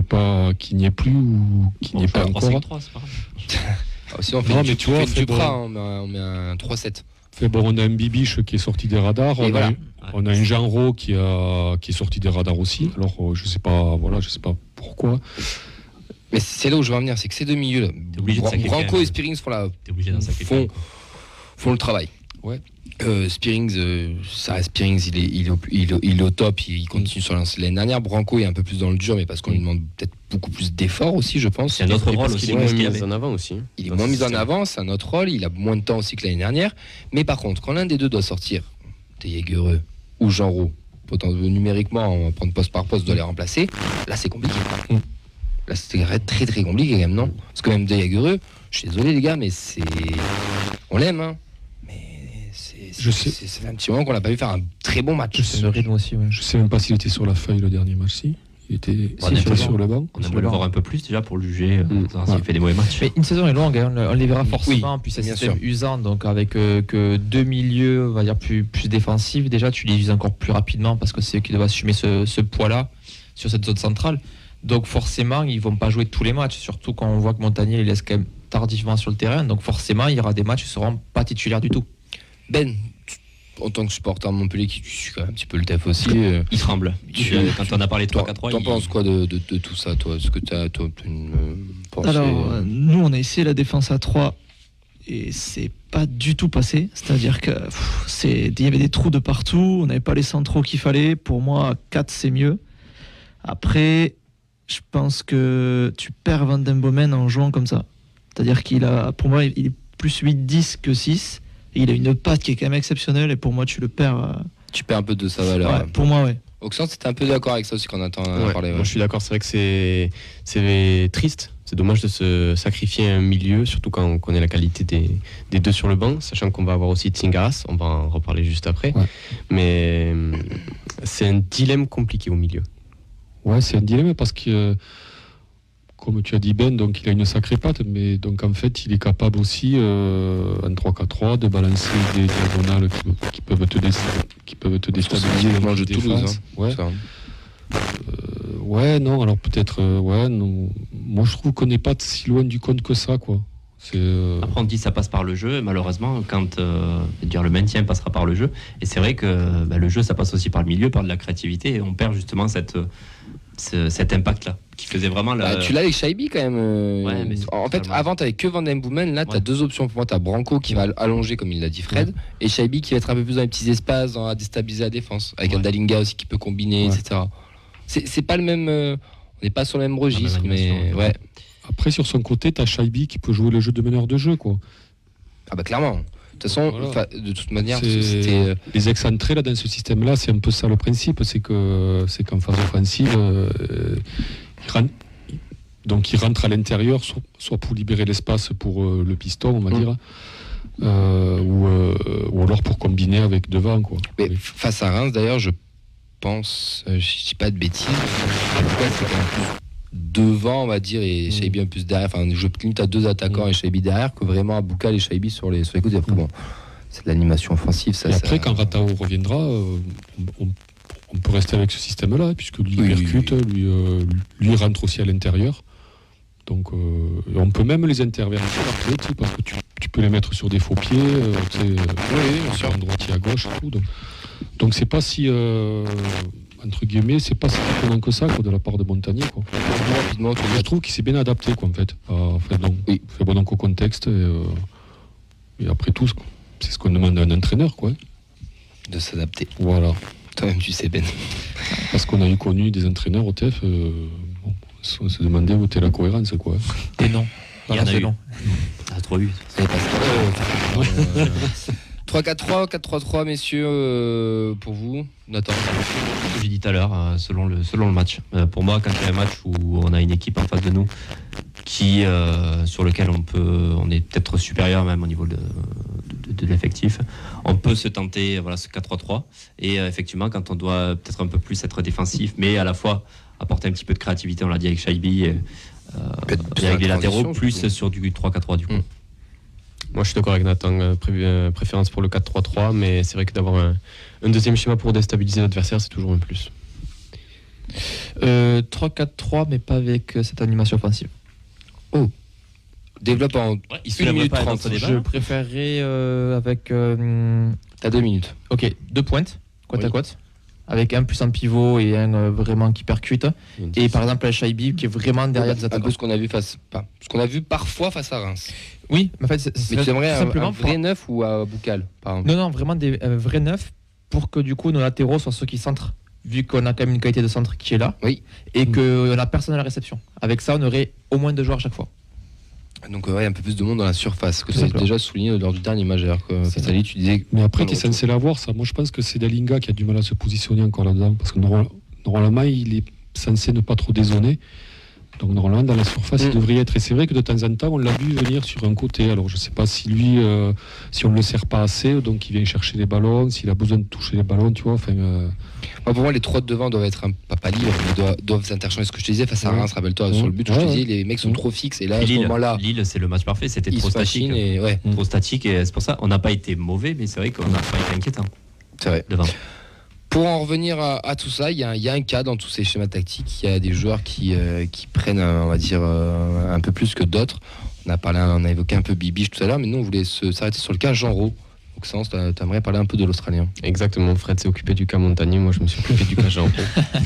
n'y est plus ou qui n'y est pas encore. 3-5-3, c'est pas grave. Sinon, on fait tu vois, on met un 3-7. On a un Bibiche qui est sorti des radars. On a un Jean-Ro qui est sorti des radars aussi. Alors je sais pas pourquoi. Mais c'est là où je veux en venir, c'est que ces deux milieux-là, Branco et Spearings font le travail. Ouais. Spearings, il est au top, il continue sur l'année dernière. Branco est un peu plus dans le dur, mais parce qu'on lui demande peut-être beaucoup plus d'efforts aussi, je pense. C'est un autre rôle aussi. Il est moins mis en avant aussi. Il est moins mis en avant, c'est un autre rôle. Il a moins de temps aussi que l'année dernière. Mais par contre, quand l'un des deux doit sortir, De Jaegereux ou Jean-Roux, numériquement, on va prendre poste par poste, doit les remplacer. Là, c'est compliqué. Là, c'est très très compliqué quand même, non? Parce que même De Jaegereux, je suis désolé les gars, mais on l'aime, hein. C'est un petit moment qu'on n'a pas vu faire un très bon match. Le rythme aussi. Ouais. Je sais même pas s'il était sur la feuille le dernier match. Si. Il était sur le banc. On aimerait le voir un peu plus déjà pour le juger s'il fait des mauvais matchs. Mais une saison est longue, hein, on les verra forcément. Puis c'est un système usant, donc avec que deux milieux, on va dire plus défensifs. Déjà, tu les uses encore plus rapidement parce que c'est eux qui doivent assumer ce poids-là sur cette zone centrale. Donc forcément, ils vont pas jouer tous les matchs, surtout quand on voit que Montagnier les laisse quand même tardivement sur le terrain. Donc forcément, il y aura des matchs qui seront pas titulaires du tout. Ben, en tant que supporter de Montpellier qui suit quand même un petit peu le taf aussi, il tremble. Quand on a parlé 3-4-3, t'en penses quoi de tout ça, toi? Est-ce que t'as une pensée? Alors, nous, on a essayé la défense à 3 et c'est pas du tout passé. C'est-à-dire que il y avait des trous de partout, on n'avait pas les centraux qu'il fallait. Pour moi, 4, c'est mieux. Après, je pense que tu perds Van den Bomen en jouant comme ça. C'est-à-dire pour moi, il est plus 8-10 que 6. Et il a une patte qui est quand même exceptionnelle et pour moi tu le perds. Tu perds un peu de sa valeur. Ouais, pour moi, ouais. Oxen, c'était un peu d'accord avec ça aussi quand on entend parler. Moi je suis d'accord, c'est vrai que c'est triste. C'est dommage de se sacrifier un milieu, surtout quand on connaît la qualité des deux sur le banc, sachant qu'on va avoir aussi Tsingaras, on va en reparler juste après. Ouais. Mais c'est un dilemme compliqué au milieu. Ouais, c'est un dilemme parce que comme tu as dit Ben, donc il a une sacrée patte, mais donc en fait il est capable aussi en 3-4-3 de balancer des diagonales qui peuvent te déstabiliser le match de Toulouse. Ouais, non, alors peut-être, non. Moi je trouve qu'on n'est pas si loin du compte que ça, quoi. Après on dit ça passe par le jeu, et malheureusement quand le maintien passera par le jeu, et c'est vrai que le jeu ça passe aussi par le milieu, par de la créativité, et on perd justement cet impact-là, qui faisait vraiment tu l'as avec Shaibi quand même. Ouais, mais en fait, avant, t'avais que Van den Boomen. Là, t'as deux options pour moi. T'as Branco qui va allonger, comme il l'a dit Fred, et Shaibi qui va être un peu plus dans les petits espaces, à déstabiliser la défense, avec un Dalinga aussi qui peut combiner, etc. C'est pas le même. On n'est pas sur le même registre, mais ouais. Après, sur son côté, t'as Shaibi qui peut jouer le jeu de meneur de jeu, quoi. Ah bah clairement. De toute façon, de toute manière, les excentrés là dans ce système-là, c'est un peu ça le principe, c'est qu'en phase offensive, il rentre à l'intérieur, soit pour libérer l'espace pour le piston, on va dire, ou alors pour combiner avec devant, quoi. Mais face à Reims, d'ailleurs, je pense, je dis pas de bêtises, c'est quand même plus devant, on va dire, et Shaibi un peu plus derrière. Enfin, je limite à deux attaquants et Shaibi derrière que vraiment à Boukal et Shaibi sur les côtés. Après, bon, c'est de l'animation offensive. Ça, et après, quand Ratao reviendra, on peut rester avec ce système-là, puisque lui percute, lui rentre aussi à l'intérieur. Donc, on peut même les intervertir après, parce que tu peux les mettre sur des faux pieds, à droite et à gauche et tout. Donc c'est pas si... entre guillemets, c'est pas si étonnant que ça, quoi, de la part de Montagnier, quoi. Je trouve qu'il s'est bien adapté, quoi, en fait. Fait bon au contexte et après tout, c'est ce qu'on demande à un entraîneur, quoi. De s'adapter. Voilà. Toi-même, tu sais, Ben. Parce qu'on a eu connu des entraîneurs au TEF, on se demandait où était la cohérence, quoi. Et non. Il y en a eu. Ah, trop eu. 3-4-3, 4-3-3, messieurs, pour vous, Nathan. Ce que j'ai dit tout à l'heure, selon le match. Pour moi, quand il y a un match où on a une équipe en face de nous sur lequel on est peut-être supérieur même au niveau de l'effectif, on peut se tenter ce 4-3-3. Et effectivement, quand on doit peut-être un peu plus être défensif, mais à la fois apporter un petit peu de créativité, on l'a dit avec Shaibi, et avec les latéraux, plus sur du 3-4-3 du coup. Moi, je suis d'accord avec Nathan. Préférence pour le 4-3-3, mais c'est vrai que d'avoir un deuxième schéma pour déstabiliser l'adversaire, c'est toujours un plus. 3-4-3, mais pas avec cette animation offensive. Oh, développe en 1 minute 30. Je préférerais avec. T'as 2 minutes. Ok, 2 pointes, côte à côte. Avec un puissant pivot et un vraiment qui percute. Et par exemple, la Shaibi qui est vraiment derrière des attaquants. Un peu ce qu'on a vu parfois face à Reims. Oui, mais en fait, mais tu aimerais un vrai neuf ou à Boucal, par exemple? Non, vraiment des vrais neufs pour que du coup nos latéraux soient ceux qui centrent, vu qu'on a quand même une qualité de centre qui est là. Oui. Et qu'on n'a personne à la réception. Avec ça, on aurait au moins 2 joueurs à chaque fois. Donc un peu plus de monde dans la surface, que tu as déjà souligné lors du dernier majeur. Satali, tu disais. Mais après, tu es censé l'avoir, ça. Moi, je pense que c'est Dalinga qui a du mal à se positionner encore là-dedans, parce que normalement, il est censé ne pas trop dézonner. Donc normalement, dans la surface, il devrait y être. Et c'est vrai que de temps en temps, on l'a vu venir sur un côté. Alors je ne sais pas si lui, si on ne le sert pas assez, donc il vient chercher les ballons, s'il a besoin de toucher les ballons, tu vois. Pour moi, les 3 de devant doivent être pas libres, mais doivent s'interchanger. Ce que je te disais face à Reims, rappelle-toi, sur le but, je te disais, les mecs sont trop fixes. Et là, à ce moment-là. Lille, c'est le match parfait, c'était trop statique. Trop statique, et c'est pour ça, on n'a pas été mauvais, mais c'est vrai qu'on n'a pas été inquiétant. C'est vrai. Devant. Pour en revenir à tout ça, il y a un cas dans tous ces schémas tactiques. Il y a des joueurs qui prennent, on va dire, un peu plus que d'autres. On a évoqué un peu Bibiche tout à l'heure, mais nous, on voulait s'arrêter sur le cas Genreau. Donc, Sens, tu aimerais parler un peu de l'Australien. Exactement, Fred s'est occupé du cas Montagnier, moi je me suis occupé du cas Genreau.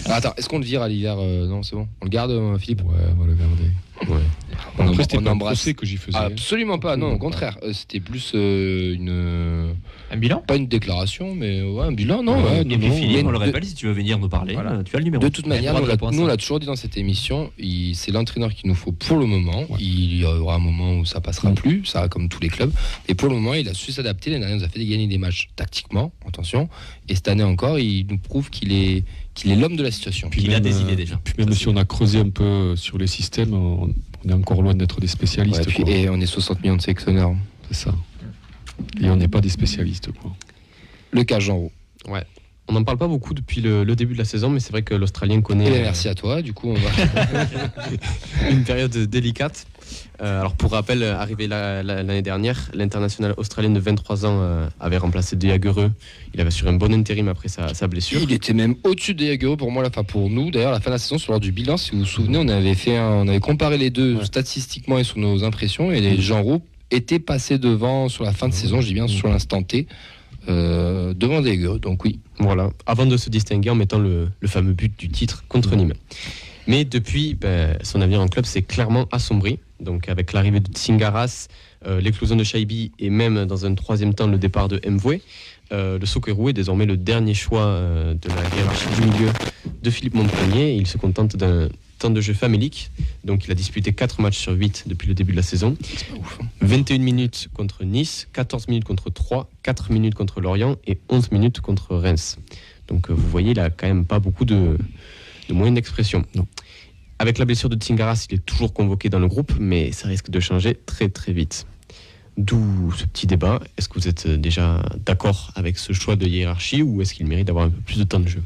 Attends, est-ce qu'on le vire à l'hiver? Non, c'est bon. On le garde, Philippe? Ouais, on va le garder. Ouais. Après, c'était pas un procès que j'y faisais. Absolument pas, non, au contraire. C'était plus un bilan? Pas une déclaration, mais un bilan, non. Et puis Philippe, on le rappelle, si tu veux venir nous parler, tu as le numéro. De toute manière, nous on l'a toujours dit dans cette émission, c'est l'entraîneur qu'il nous faut pour le moment. Ouais. Il y aura un moment où ça passera plus, ça comme tous les clubs. Et pour le moment, il a su s'adapter. L'année dernière, il nous a fait gagner des matchs tactiquement, attention. Et cette année encore, il nous prouve qu'il est l'homme de la situation. Puis il a des idées déjà. Puis même si on a creusé un peu sur les systèmes, on est encore loin d'être des spécialistes. Et on est 60 millions de sélectionneurs. C'est ça. Et on n'est pas des spécialistes, quoi. Le cas Genreau. Ouais. On n'en parle pas beaucoup depuis le début de la saison, mais c'est vrai que l'Australien connaît. Merci à toi. Du coup, on va une période délicate. Alors pour rappel, arrivé l'année dernière, l'international australien de 23 ans avait remplacé De Jagereux. Il avait assuré un bon intérim après sa blessure. Il était même au-dessus de De Jagereux pour moi, pour nous. D'ailleurs, la fin de la saison, sur l'heure du bilan, si vous vous souvenez, on avait comparé les deux statistiquement et sur nos impressions, et les Genreau étaient passés devant sur la fin de saison, je dis bien sur l'instant T, devant De Jagereux. Donc oui. Voilà, avant de se distinguer en mettant le fameux but du titre contre Nîmes. Mais depuis, son avenir en club s'est clairement assombri. Donc avec l'arrivée de Tsingaras, l'éclosion de Shaibi et même dans un troisième temps le départ de Mvoué, le Sokerou est désormais le dernier choix de la hiérarchie du milieu de Philippe Montagnier. Il se contente d'un temps de jeu famélique. Donc il a disputé 4 matchs sur 8 depuis le début de la saison. C'est pas ouf, hein. 21 minutes contre Nice, 14 minutes contre Troyes, 4 minutes contre Lorient et 11 minutes contre Reims. Donc vous voyez, il a quand même pas beaucoup de moyens d'expression. Non. Avec la blessure de Tsingaras, il est toujours convoqué dans le groupe, mais ça risque de changer très très vite. D'où ce petit débat. Est-ce que vous êtes déjà d'accord avec ce choix de hiérarchie ou est-ce qu'il mérite d'avoir un peu plus de temps de jeu?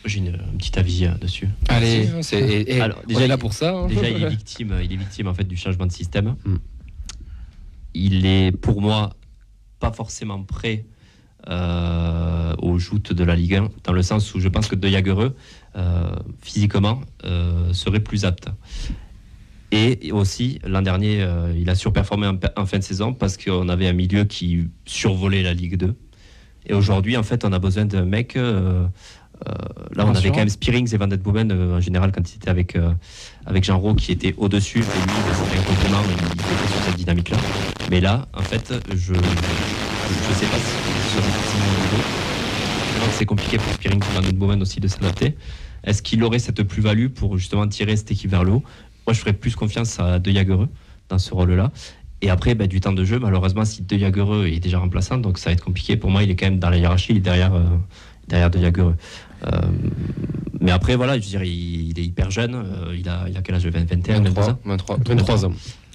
J'ai un petit avis dessus. Allez, alors, déjà, on est là pour ça. Hein. Déjà, il est victime en fait du changement de système. Il est, pour moi, pas forcément prêt aux joutes de la Ligue 1, dans le sens où je pense que De Jagereux, physiquement, serait plus apte. Et aussi, l'an dernier, il a surperformé en fin de saison parce qu'on avait un milieu qui survolait la Ligue 2. Et aujourd'hui, en fait, on a besoin d'un mec... là, on avait quand même Spearings et Van Den Boomen en général quand il était avec Genreau qui était au-dessus. Et lui, c'était un complément, il était sur cette dynamique-là. Mais là, en fait, je sais pas si sur ce niveau. Je pense que c'est compliqué pour Spearings et Van Den Boomen aussi de s'adapter. Est-ce qu'il aurait cette plus-value pour justement tirer cette équipe vers le haut? Moi, je ferais plus confiance à De Jagereux dans ce rôle-là. Et après, du temps de jeu, malheureusement, si De Jagereux est déjà remplaçant, donc ça va être compliqué. Pour moi, il est quand même dans la hiérarchie, il est derrière De Jagereux. Mais après, voilà, je dirais, il est hyper jeune. Il a quel âge? 21, 23 ans.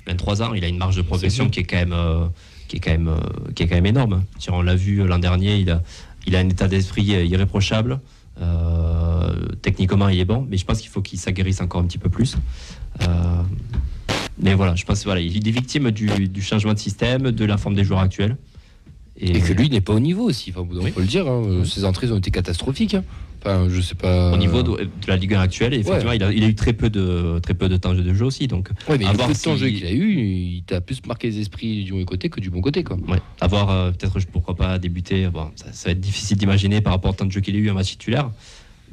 23 ans, il a une marge de progression qui est quand même énorme. On l'a vu l'an dernier, il a un état d'esprit irréprochable. Techniquement, il est bon, mais je pense qu'il faut qu'il s'aguerrisse encore un petit peu plus. Mais voilà, je pense qu'il est victime du changement de système, de la forme des joueurs actuels. Et que lui n'est pas au niveau aussi, on peut le dire. Ses entrées ont été catastrophiques. Enfin, je sais pas. Au niveau de la Ligue 1 actuelle, effectivement, il a eu très peu de temps de jeu aussi. Donc, mais le peu de temps de jeu qu'il a eu, il t'a plus marqué les esprits du mauvais côté que du bon côté. Ouais. Avoir peut-être, pourquoi pas, débuter. Ça va être difficile d'imaginer par rapport au temps de jeu qu'il a eu en match titulaire.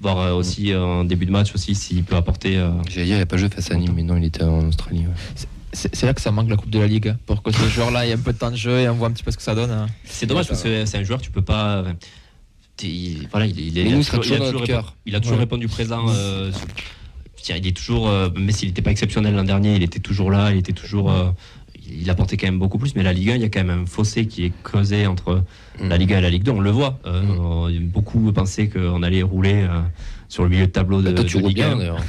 Voir aussi en début de match aussi s'il peut apporter. J'allais dire, il n'a pas joué face à Nîmes, mais non, il était en Australie. Ouais. C'est là que ça manque la Coupe de la Ligue, pour que ce joueur-là ait un peu de temps de jeu et on voit un petit peu ce que ça donne. C'est dommage parce que c'est un joueur, tu peux pas. Il a toujours répondu présent. Il est toujours, même s'il n'était pas exceptionnel l'an dernier, il était toujours là, il apportait quand même beaucoup plus. Mais la Ligue 1, il y a quand même un fossé qui est creusé entre la Ligue 1 et la Ligue 2. On le voit. Beaucoup pensaient qu'on allait rouler sur le milieu de tableau de Ligue 1. D'ailleurs.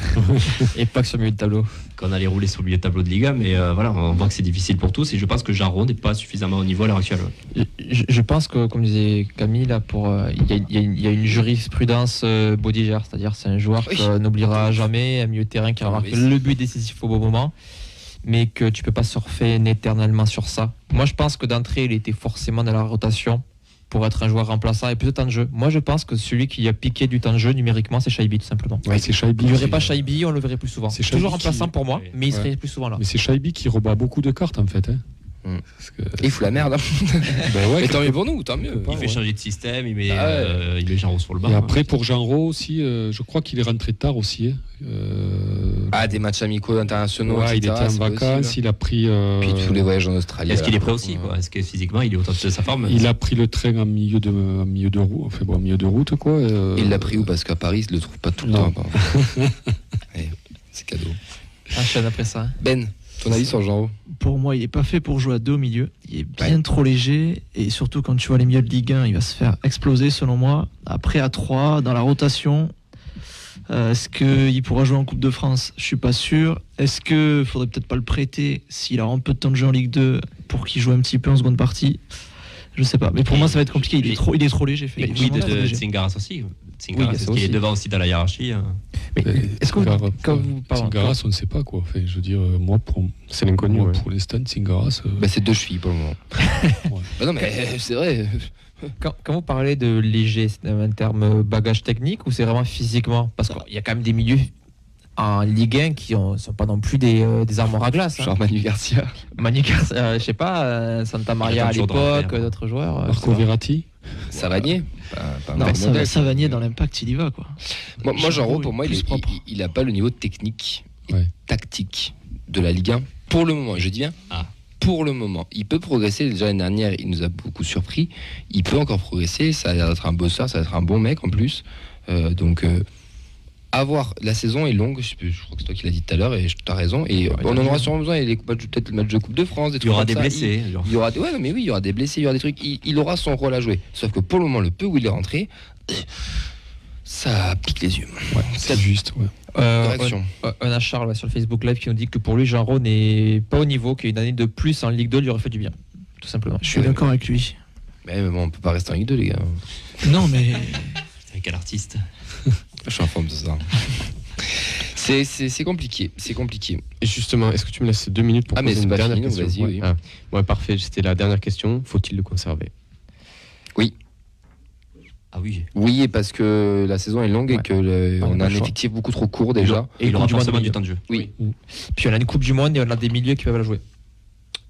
Et pas que sur le milieu de tableau. Qu'on allait rouler sur le milieu de tableau de Ligue 1, mais voilà, on voit que c'est difficile pour tous. Et je pense que Jarreau n'est pas suffisamment au niveau à l'heure actuelle. Je pense que, comme disait Camille, il y a une jurisprudence Bodiger, c'est-à-dire c'est un joueur qu'on n'oubliera jamais, un milieu de terrain qui a marqué le but décisif au bon moment, mais que tu peux pas surfer éternellement sur ça. Moi, je pense que d'entrée, il était forcément dans la rotation pour être un joueur remplaçant et plus de temps de jeu. Moi, je pense que celui qui a piqué du temps de jeu numériquement, c'est Chaibi, tout simplement. Ouais, c'est Chaibi. Il n'y aurait pas Chaibi, on le verrait plus souvent. C'est toujours remplaçant pour moi, mais il serait plus souvent là. Mais c'est Chaibi qui rebat beaucoup de cartes en fait. Il fout la merde. Mais tant mieux pour nous, tant mieux. Il fait changer de système, il met Jean-Rose sur le banc. Et après, pour Jean-Rose aussi, je crois qu'il est rentré tard aussi. Des matchs amicaux internationaux. Il était en vacances, il a pris. Puis tous les voyages en Australie. Est-ce qu'il est prêt aussi Est-ce que physiquement, il est au top de sa forme? Il a pris le train en milieu de route. Enfin, en milieu de route, quoi. Il l'a pris où? Parce qu'à Paris, il ne le trouve pas tout le temps. Allez, c'est cadeau. Enchaîne après ça. Ben, ton avis sur Jean-Rose? Pour moi, il n'est pas fait pour jouer à 2 au milieu. Il est bien trop léger. Et surtout, quand tu vois les milieux de Ligue 1, il va se faire exploser, selon moi. Après, à 3, dans la rotation, est-ce qu'il pourra jouer en Coupe de France? Je ne suis pas sûr. Est-ce qu'il ne faudrait peut-être pas le prêter s'il a un peu de temps de jeu en Ligue 2 pour qu'il joue un petit peu en seconde partie? Je ne sais pas. Mais pour moi, ça va être compliqué. Il est trop léger. Oui, de Tsingaras aussi. Tsingaras, est-ce qu'il est devant aussi dans la hiérarchie? Est-ce que Tsingaras, on ne sait pas quoi. Enfin, je veux dire, moi, c'est l'inconnu. Pour l'instant, Tsingaras. C'est 2 chevilles pour le moment. Non, mais c'est vrai. Quand vous parlez de léger, c'est un terme bagage technique ou c'est vraiment physiquement? Parce qu'il y a quand même des milieux en Ligue 1 qui ne sont pas non plus des armoires à glace. Genre Manu Garcia. Je sais pas, Santa Maria à l'époque, d'autres joueurs. Marco Verratti. Savanier. Savanier dans l'Impact, il y va quoi. Moi Jean-Rose, pour moi, il n'a pas le niveau technique et tactique de la Ligue 1 pour le moment. Je dis bien pour le moment. Il peut progresser. Déjà l'année dernière, il nous a beaucoup surpris. Il peut encore progresser. Ça a l'air d'être un bosseur, ça va être un bon mec en plus. À voir. La saison est longue. Je crois que c'est toi qui l'as dit tout à l'heure et tu as raison. Et on en aura sûrement besoin. Il y a peut-être le match de Coupe de France. Il y aura des blessés. Il y aura il y aura des blessés. Il y aura des trucs. Il aura son rôle à jouer. Sauf que pour le moment, le peu où il est rentré, ça pique les yeux. C'est juste. On a Charles sur le Facebook Live qui nous dit que pour lui, Jean-Rose n'est pas au niveau, qu'une année de plus en Ligue 2 lui aurait fait du bien. Tout simplement. Je suis d'accord avec lui. Mais bon, on peut pas rester en Ligue 2, les gars. Non, mais. Quel artiste. Je suis en forme de ça. C'est compliqué. Et justement, est-ce que tu me laisses 2 minutes pour poser une dernière question? Vas-y, oui. Parfait, c'était la dernière question. Faut-il le conserver? Oui. Ah oui. Oui, parce que la saison est longue et qu'on a un effectif beaucoup trop court déjà. Et il aura forcément du temps de jeu. Oui. Puis on a une Coupe du Monde et on a des milieux qui peuvent la jouer.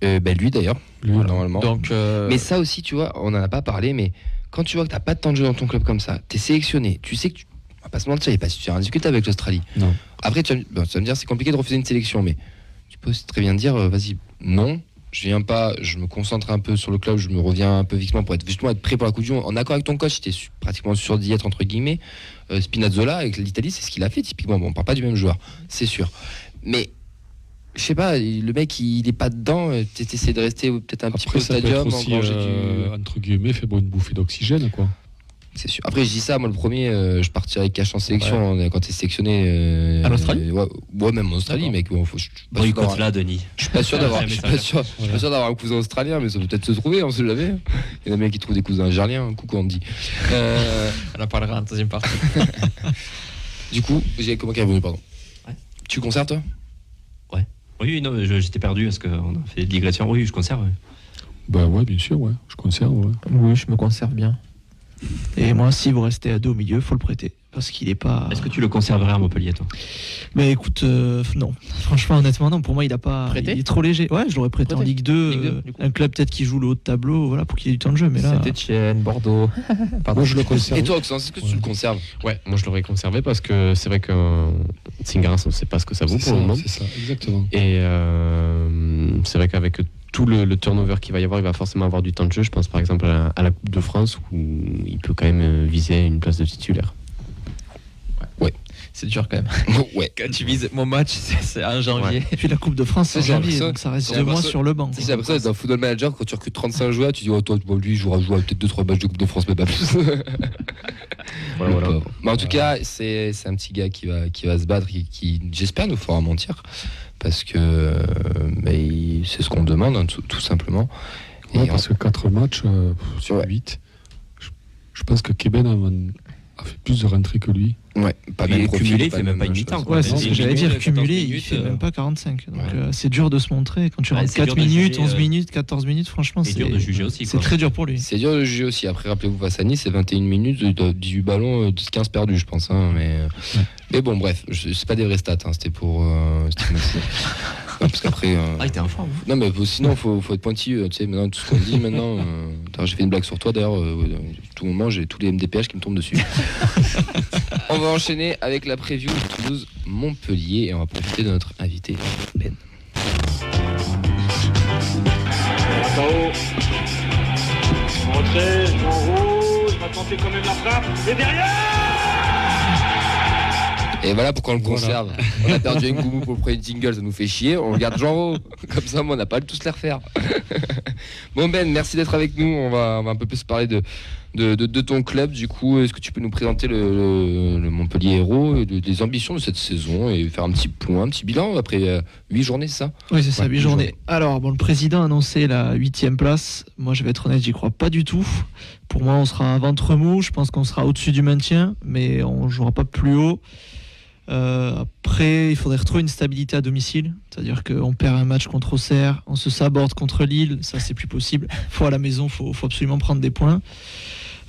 Lui d'ailleurs, normalement. Donc, mais ça aussi, tu vois, on n'en a pas parlé, mais quand tu vois que tu n'as pas de temps de jeu dans ton club comme ça, tu es sélectionné, tu sais que on va pas se mentir, il n'y a pas si rien discuté avec l'Australie. Non. Après, tu vas me dire c'est compliqué de refuser une sélection, mais tu peux très bien dire vas-y, non, je viens pas, je me concentre un peu sur le club, je me reviens un peu vite pour être prêt pour la Coupe du Monde. En accord avec ton coach, tu es pratiquement sûr d'y être, entre guillemets. Spinazzola avec l'Italie, c'est ce qu'il a fait typiquement. Bon, on parle pas du même joueur, c'est sûr. Mais Je sais pas, le mec il est pas dedans, t'essaies de rester peut-être un petit peu au ça peut stadium. être aussi, entre guillemets, fait une bouffée d'oxygène, quoi. C'est sûr. Après, je dis ça, moi, le premier, je partirais cash en sélection quand t'es sélectionné. En Australie ouais, même en Australie, mec. Boycott là, Denis. Je suis pas sûr d'avoir un cousin australien, mais ça peut peut-être se trouver, on sait jamais. Il y en a bien qui trouvent des cousins algériens. Coucou, Andy. On en parlera en deuxième partie. Du coup, comment qu'il est revenu, pardon. Ouais. Tu conserves, toi? Ouais. Oui, non, j'étais perdu parce qu'on a fait des digressions. Oui, je conserve. Ouais. Bah ouais, bien sûr, ouais. Je conserve, ouais. Oui, je me conserve bien. Et moi, si vous restez à deux au milieu, faut le prêter. Parce qu'il est pas. Est-ce que tu le conserverais à Montpellier, toi? Mais écoute, non. Franchement, honnêtement, non. Pour moi, il a pas. Prêté, il est trop léger. Ouais, je l'aurais prêté en Ligue 2. Un club peut-être qui joue le haut de tableau, voilà, pour qu'il ait du temps de jeu. Mais là. Saint-Etienne, Bordeaux. Moi, je le conserve. Et toi, Oxen, est-ce que tu le conserves? Ouais, moi je l'aurais conservé parce que c'est vrai que Singaras, on ne sait pas ce que ça vaut pour le moment. C'est ça, exactement. Et c'est vrai qu'avec tout le turnover qu'il va y avoir, il va forcément avoir du temps de jeu. Je pense par exemple à la Coupe de France où il peut quand même viser une place de titulaire. Ouais. C'est dur quand même. Ouais. Quand tu vises mon match, c'est en janvier. Et puis la Coupe de France, c'est en janvier, donc ça reste 2 mois sur le banc. C'est l'impression d'être un football manager quand tu recrutes 35 joueurs, tu dis oh, toi, lui, il jouera peut-être 2-3 matchs de Coupe de France, mais pas plus. Voilà. Mais en tout cas, c'est un petit gars qui va se battre, qui j'espère nous fera mentir. Parce que c'est ce qu'on demande, hein, tout simplement. Ouais, parce que 4 matchs sur 8, je pense que Keben a fait plus de rentrées que lui. Ouais, pas même profil, cumulé, il fait même pas une mi-temps. Ouais, c'est ce que j'allais dire, cumulé, il fait même pas 45. Donc c'est dur de se montrer. Quand tu rentres 4 minutes, 11 minutes, 14 minutes, franchement, c'est dur de juger aussi. C'est très dur pour lui. C'est dur de juger aussi. Après, rappelez-vous, face à Nice, c'est 21 minutes, 18 ballons, 15 perdus, je pense. Hein, mais bon, bref, c'est pas des vrais stats, hein, c'était pour. Parce qu'après. Il était en forme. Non, mais sinon, faut être pointilleux. Tu sais, maintenant, tout ce qu'on dit maintenant. J'ai fait une blague sur toi, d'ailleurs. Tout moment, j'ai tous les MDPH qui me tombent dessus. On va enchaîner avec la preview de Toulouse-Montpellier et on va profiter de notre invité, Ben. Rentrée, en rouge, va tenter quand même la frappe. Et derrière! Et voilà pourquoi on le conserve. On a perdu Ngoumou pour le premier jingle, ça nous fait chier. On regarde Jean-Ro. Comme ça, on n'a pas tous les refaire. Bon Ben, merci d'être avec nous. On va un peu plus parler de ton club. Du coup, est-ce que tu peux nous présenter le Montpellier Hérault et les ambitions de cette saison et faire un petit point, un petit bilan après 8 journées, c'est ça? Oui, c'est ça, 8 journées. Alors, le président a annoncé la 8e place. Moi, je vais être honnête, j'y crois pas du tout. Pour moi, on sera un ventre mou. Je pense qu'on sera au-dessus du maintien, mais on ne jouera pas plus haut. Après, il faudrait retrouver une stabilité à domicile, c'est-à-dire qu'on perd un match contre Auxerre, on se saborde contre Lille, ça c'est plus possible. Faut à la maison, faut absolument prendre des points.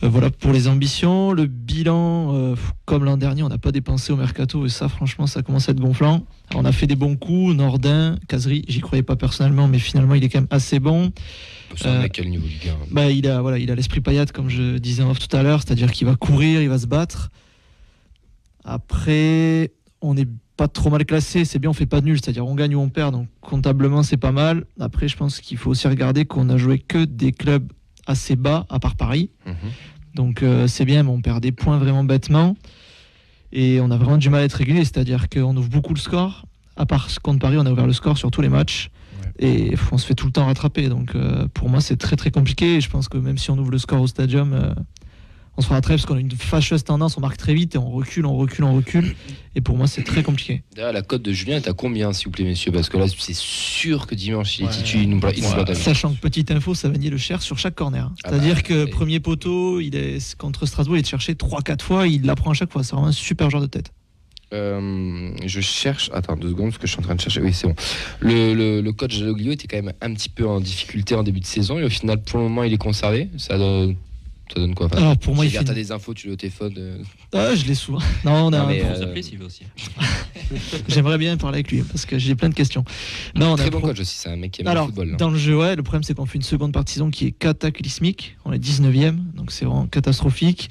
Voilà pour les ambitions. Le bilan, comme l'an dernier, on n'a pas dépensé au mercato et ça, franchement, ça commence à être gonflant. Alors, on a fait des bons coups, Nordin, Cazerie, j'y croyais pas personnellement, mais finalement, il est quand même assez bon. C'est un mec à quel niveau du gars? Il a l'esprit paillade, comme je disais en off tout à l'heure, c'est-à-dire qu'il va courir, il va se battre. Après, on n'est pas trop mal classé, c'est bien, on fait pas de nul, c'est-à-dire on gagne ou on perd, donc comptablement c'est pas mal. Après, je pense qu'il faut aussi regarder qu'on a joué que des clubs assez bas, à part Paris. Donc c'est bien, mais on perd des points vraiment bêtement. Et on a vraiment du mal à être régulier, c'est-à-dire qu'on ouvre beaucoup le score. À part contre Paris, on a ouvert le score sur tous les matchs. Et on se fait tout le temps rattraper. Donc pour moi, c'est très très compliqué. Et je pense que même si on ouvre le score au stadium, on se fera rattraper parce qu'on a une fâcheuse tendance, on marque très vite et on recule. Et pour moi, c'est très compliqué. D'ailleurs, la cote de Julien est à combien, s'il vous plaît, messieurs? Parce que là, c'est sûr que dimanche, il est titu, il nous Sachant que, petite info, Savanier le cherche sur chaque corner. C'est-à-dire que premier poteau, il est contre Strasbourg, il est cherché 3-4 fois, il l'apprend à chaque fois. C'est vraiment un super joueur de tête. Je cherche. Attends 2 secondes, parce que je suis en train de chercher. Oui, c'est bon. Le coach Jaloglio était quand même un petit peu en difficulté en début de saison et au final, pour le moment, il est conservé. Ça donne quoi? Alors pour moi, il fait. T'as des infos, tu l'as au téléphone. Je l'ai souvent. Non, on a. Vous appelez s'il veut aussi. J'aimerais bien parler avec lui parce que j'ai plein de questions. Non, très bon coach aussi, c'est un mec qui aime le football. Dans le jeu, le problème c'est qu'on fait une seconde partie de saison qui est cataclysmique. On est 19e, donc c'est vraiment catastrophique.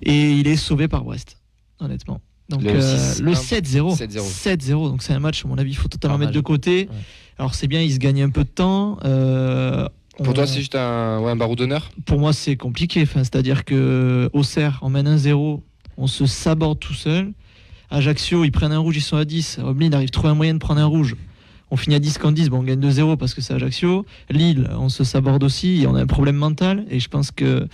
Et il est sauvé par Brest, honnêtement. Donc le 7-0. 7-0. Donc c'est un match, à mon avis, il faut totalement mettre de côté. Ouais. Alors c'est bien, il se gagne un peu de temps. Pour toi, c'est juste un barreau d'honneur? Pour moi, c'est compliqué. C'est-à-dire que Auxerre, on mène 1-0, on se saborde tout seul. Ajaccio, ils prennent un rouge, ils sont à 10. Oblin arrive à trouver un moyen de prendre un rouge. On finit à 10 contre 10, bon, on gagne 2-0 parce que c'est Ajaccio. Lille, on se saborde aussi et on a un problème mental. Et je pense que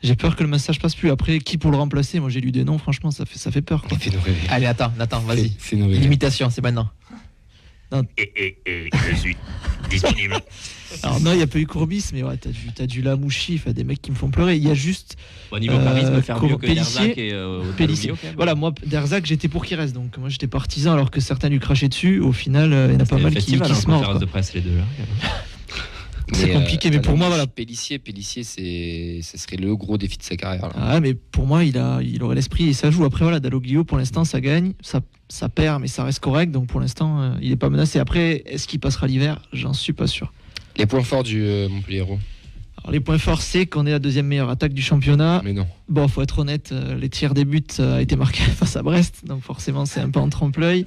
j'ai peur que le message passe plus. Après, qui pour le remplacer? Moi, j'ai lu des noms, franchement, ça fait peur, quoi. Fais-nous rêver. Allez, attends, vas-y. Fais-nous rêver. L'imitation, c'est maintenant. Je suis disponible. Alors non, il n'y a pas eu Courbis, mais ouais, t'as du Lamouchi, des mecs qui me font pleurer. Il y a juste Au niveau charisme, faire mieux que Pélissier, Derzac et Pélissier. Dalloglio, quand même. Voilà, moi, Derzac, j'étais pour qu'il reste. Donc moi, j'étais partisan, alors que certains lui crachaient dessus. Au final, il y en a pas mal qui se mordent, quoi. de presse, les deux, là. C'est compliqué, mais pour moi, voilà. Pélissier, ce serait le gros défi de sa carrière. Là. Ah, mais pour moi, il aurait l'esprit et ça joue. Après, voilà, Dalloglio, pour l'instant, ça gagne, ça perd, mais ça reste correct. Donc pour l'instant, il n'est pas menacé. Après, est-ce qu'il passera l'hiver? J'en suis pas sûr. Les points forts du Montpellier-Hérault. Alors, les points forts, c'est qu'on est la deuxième meilleure attaque du championnat. Mais non. Bon, faut être honnête, les tirs des buts a été marqué face à Brest, donc forcément, c'est un peu en trompe-l'œil.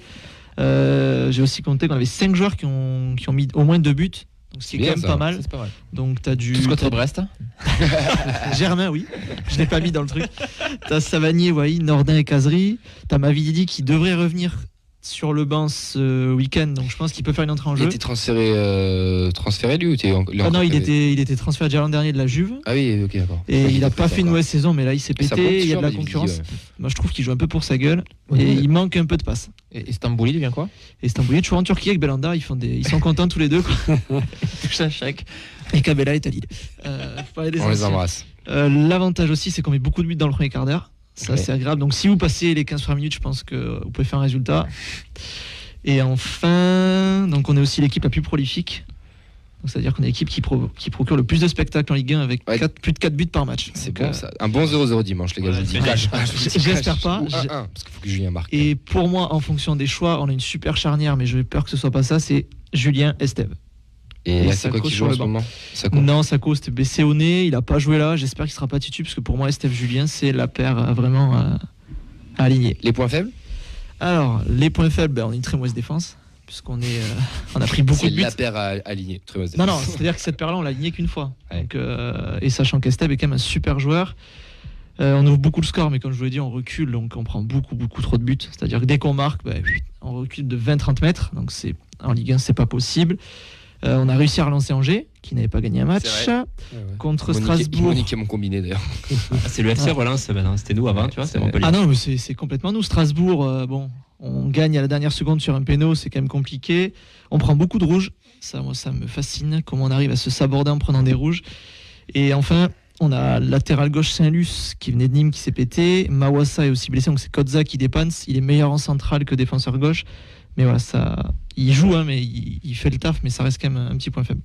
J'ai aussi compté qu'on avait 5 joueurs qui ont mis au moins 2 buts. Donc c'est quand même pas mal. C'est pas mal. Donc t'as du. Tous contre Brest. Germain, oui. Je l'ai pas mis dans le truc. T'as Savanier, Wai, Nordin et Kazri. T'as Mavididi qui devrait revenir sur le banc ce week-end. Donc je pense qu'il peut faire une entrée en jeu. Il était transféré lui ou non, il était transféré déjà l'an dernier de la Juve. Ah oui, ok, d'accord. Et il a pas fait une mauvaise saison, mais là il s'est pété. Il y a de la concurrence. Moi je trouve qu'il joue un peu pour sa gueule. Et il manque un peu de passe. Et Stambouli devient quoi? Et Stambouli est toujours en Turquie avec Belanda, ils sont contents tous les deux, quoi. Touche un chèque. Et Cabella est à Lille. On les embrasse. L'avantage aussi, c'est qu'on met beaucoup de buts dans le premier quart d'heure. Ça, ouais. C'est agréable. Donc si vous passez les 15 premières minutes, je pense que vous pouvez faire un résultat. Et enfin, donc on est aussi l'équipe la plus prolifique. Donc c'est-à-dire qu'on est l'équipe qui procure le plus de spectacles en Ligue 1 avec plus de 4 buts par match. C'est bon ça. Un bon 0-0 dimanche, les gars, je vous dis. J'espère pas. Ou 1-1, parce qu'il faut que Julien marque. Et pour moi, en fonction des choix, on a une super charnière, mais j'ai peur que ce soit pas ça, c'est Julien Estève. Et Sako qui joue en ce moment? Non, Sako c'était blessé au nez, il a pas joué là, j'espère qu'il sera pas titu, parce que pour moi, Estève Julien, c'est la paire vraiment à aligner. Les points faibles? Alors, les points faibles, on a une très mauvaise défense. Puisqu'on on a pris beaucoup de buts. C'est la paire à aligner. Non, c'est-à-dire que cette paire-là, on l'a alignée qu'une fois. Ouais. Donc, et sachant qu'Esteb est quand même un super joueur, on ouvre beaucoup le score, mais comme je vous l'ai dit, on recule, donc on prend beaucoup trop de buts. C'est-à-dire que dès qu'on marque, on recule de 20-30 mètres. Donc en Ligue 1, c'est pas possible. On a réussi à relancer Angers, qui n'avait pas gagné un match. Contre Strasbourg. Monique est mon combiné d'ailleurs. C'est le FC Relance, c'était nous avant, tu vois, c'est Montpellier. Ah non, mais c'est complètement nous. Strasbourg, on gagne à la dernière seconde sur un péno, c'est quand même compliqué. On prend beaucoup de rouges. Ça, moi, ça me fascine, comment on arrive à se saborder en prenant des rouges. Et enfin, on a latéral gauche Saint-Luce qui venait de Nîmes qui s'est pété. Mawassa est aussi blessé, donc c'est Kodza qui dépanne. Il est meilleur en centrale que défenseur gauche. Mais voilà, il joue, mais il fait le taf, mais ça reste quand même un petit point faible.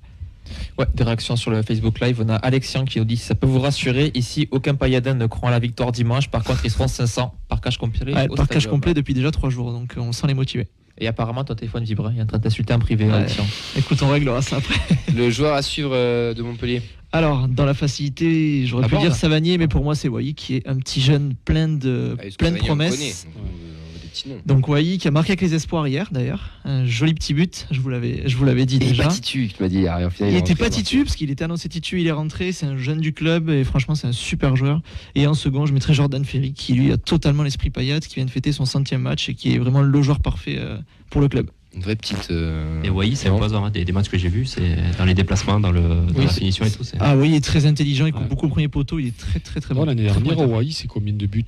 Ouais, des réactions sur le Facebook Live. On a Alexian qui nous dit: ça peut vous rassurer, ici aucun Payadin ne croit à la victoire dimanche. Par contre, ils seront 500 par cash complet. Par cash complet depuis déjà 3 jours, donc on sent les motiver. Et apparemment, ton téléphone vibre. Il est en train de t'insulter en privé, Alexian. Écoute, on réglera ça après. Le joueur à suivre de Montpellier. Alors, dans la facilité, j'aurais pu dire Savanier, mais pour moi, c'est Wai qui est un petit jeune plein de promesses. Donc Wai qui a marqué avec les espoirs hier d'ailleurs, un joli petit but, je vous l'avais dit déjà. Il pas titu, tu m'as dit hier. Il était pas titu parce qu'il était annoncé titu, il est rentré, c'est un jeune du club et franchement c'est un super joueur. Et en second, je mettrais Jordan Ferry qui lui a totalement l'esprit Payet, qui vient de fêter son 100e match et qui est vraiment le joueur parfait pour le club. Une vraie petite. Et Wai, c'est imposant. Des matchs que j'ai vus, c'est dans les déplacements, dans la finition et tout. Ah oui, il est très intelligent, il coupe beaucoup au premier poteau, il est très bon. L'année dernière, Wai, c'est combien de buts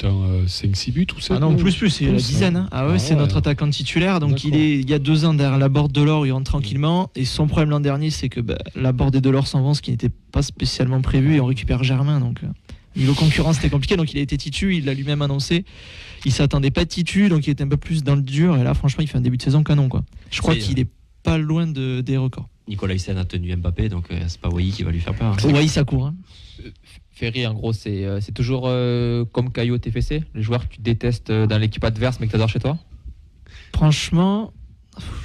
5-6 buts ou 7? Ah non, plus, c'est la dizaine. C'est notre attaquant titulaire. Donc il y a 2 ans derrière Laborde Delors, il rentre tranquillement. Et son problème l'an dernier, c'est que Laborde et Delors s'en vont, ce qui n'était pas spécialement prévu, et on récupère Germain. Donc niveau concurrence, c'était compliqué. Donc il a été titu, il l'a lui-même annoncé. Il s'attendait pas de titu, donc il était un peu plus dans le dur. Et là, franchement, il fait un début de saison canon, quoi. Je crois qu'il est pas loin des records. Nicolas Hyssen a tenu Mbappé, donc c'est pas Wai qui va lui faire peur. Wai, ça court. Ferry, en gros, c'est toujours comme Caillot TFC, les joueurs que tu détestes dans l'équipe adverse, mais que tu adores chez toi. Franchement,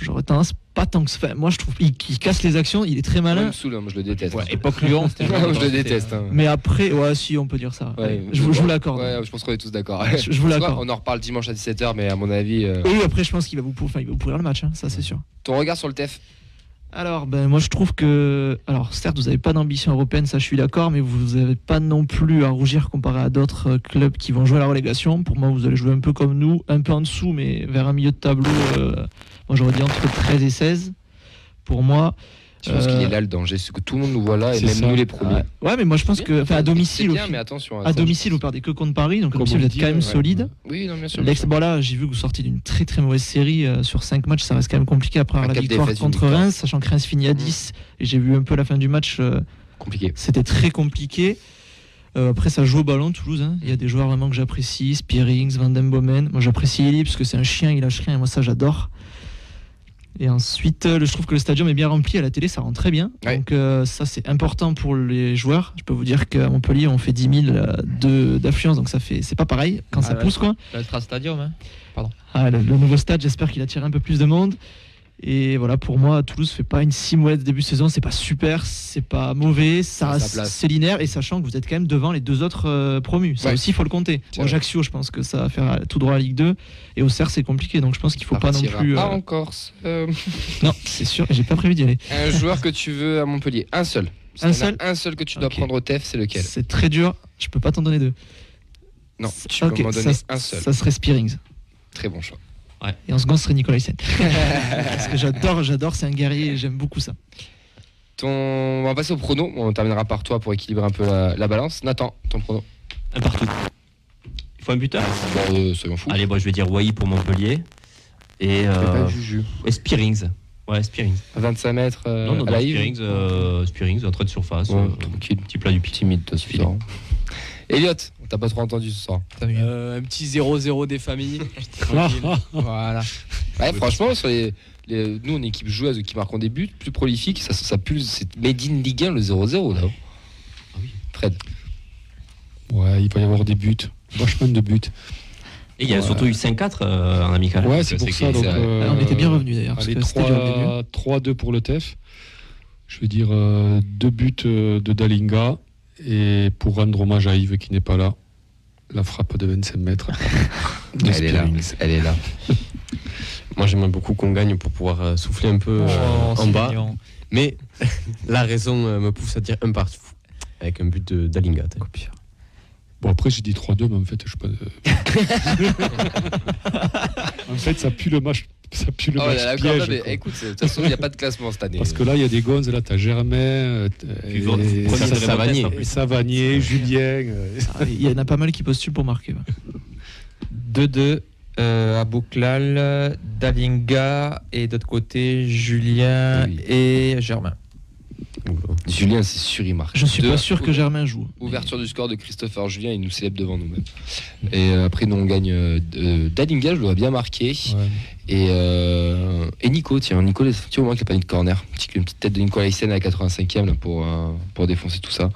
j'aurais tendance pas tant que ça. Moi, je trouve qu'il casse les actions, il est très malin. Moi, il me saoule, moi je le déteste. Époque Lyon, c'était je le déteste. Mais après, si on peut dire ça. Je vous l'accorde. Ouais, je pense qu'on est tous d'accord. Je vous l'accorde. On en reparle dimanche à 17h, mais à mon avis. Oui, après, je pense qu'il va vous pourrir le match, ça c'est sûr. Ton regard sur le TEF? Alors, moi je trouve que. Alors, certes, vous n'avez pas d'ambition européenne, ça je suis d'accord, mais vous n'avez pas non plus à rougir comparé à d'autres clubs qui vont jouer à la relégation. Pour moi, vous allez jouer un peu comme nous, un peu en dessous, mais vers un milieu de tableau. Moi j'aurais dit entre 13 et 16. pour moi. Je pense qu'il est là le danger, c'est que tout le monde nous voit là et C'est même ça. nous les premiers. Ouais, mais moi je pense que, à domicile, C'est bien, mais attention. à domicile, vous perdez que contre Paris, donc à domicile, vous êtes quand même solide. Oui, non, bien sûr. Bon, là, j'ai vu que vous sortiez d'une très très mauvaise série sur 5 matchs, ça reste quand même compliqué après avoir la victoire contre Reims, sachant que Reims finit à 10, et j'ai vu un peu la fin du match. Compliqué. C'était très compliqué. Après, ça joue au ballon, Toulouse. Hein. Il y a des joueurs vraiment que j'apprécie, Spearings, Van den Bomen. Moi, j'apprécie Eli parce que c'est un chien, il lâche rien, et moi, ça, j'adore. Et ensuite, je trouve que le stadium est bien rempli. À la télé, ça rend très bien. Ouais. Donc, ça, c'est important pour les joueurs. Je peux vous dire qu'à Montpellier, on fait 10 000 d'affluence. Donc, c'est pas pareil quand ça pousse, quoi. L'Ultra Stadium, hein. Pardon. Le nouveau stade, j'espère qu'il attire un peu plus de monde. Et voilà, pour moi, Toulouse fait pas une si mauvaise début de saison. C'est pas super, c'est pas mauvais. C'est linéaire. Et sachant que vous êtes quand même devant les deux autres promus. Ça aussi, il faut le compter. Ajaccio, je pense que ça va faire tout droit à la Ligue 2. Et Auxerre, c'est compliqué. Donc je pense qu'il faut pas non plus. Pas en Corse. Non, c'est sûr. J'ai pas prévu d'y aller. Un joueur que tu veux à Montpellier. Un seul. Un seul que tu dois prendre au TEF, c'est lequel? C'est très dur. Je peux pas t'en donner deux. Non, tu peux m'en donner un seul. Ça serait Spearings. Très bon choix. Ouais. Et en second, ce serait Nicolas Hyssen. Parce que j'adore, c'est un guerrier et j'aime beaucoup ça. On va passer au prono. On terminera par toi pour équilibrer un peu la balance. Nathan, ton prono? Un partout. Il faut un buteur. Soyons fous. Allez, je vais dire Wai pour Montpellier. Et Spearings. Ouais, Spearings. À 25 mètres non, à la Spearings, entrée de surface. Tranquille. Petit plat du pied. Timide, toi, suffisant. Elliot, on t'a pas trop entendu ce soir. Un petit 0-0 des familles. Voilà. Ouais, franchement, sur nous, on est équipe joueuse qui marquons des buts plus prolifiques. Ça pulse. C'est Made in Ligue 1, le 0-0 là. Ah oui. Fred. Ouais, il va y avoir des buts. Vachement de buts. Et il y a surtout eu 5-4 en amical. Ouais, c'est pour ça. Donc, on était bien revenus d'ailleurs. Allez, 3-2 pour le TEF. Je veux dire 2 buts de Dalinga. Et pour rendre hommage à Yves qui n'est pas là, la frappe de 25 mètres. Elle est là. Moi j'aimerais beaucoup qu'on gagne pour pouvoir souffler un peu en bas. Mignon. Mais la raison me pousse à dire un partout. Avec un but de Dalinga. Bon après j'ai dit 3-2 mais en fait je sais pas. En fait ça pue le match. Ça pue le match piège. Mais écoute, de toute façon il n'y a pas de classement cette année. Parce que là il y a des gonzes, là t'as Germain, Savanier, Julien. Il y en a pas mal qui postulent pour marquer. 2-2 à Bouclal, Dalinga et d'autre côté Julien et Germain. Julien, c'est sûr, il marque. Je suis pas sûr que Germain joue. Ouverture du score de Christopher Julien, il nous célèbre devant nous-mêmes. Et après, nous, on gagne Dalinga, je le vois bien marqué. Ouais. Et Nico, Nico, au moins qu'il n'a pas mis de corner. Une petite tête de Nicolas Hyssen à la 85e là, pour défoncer tout ça.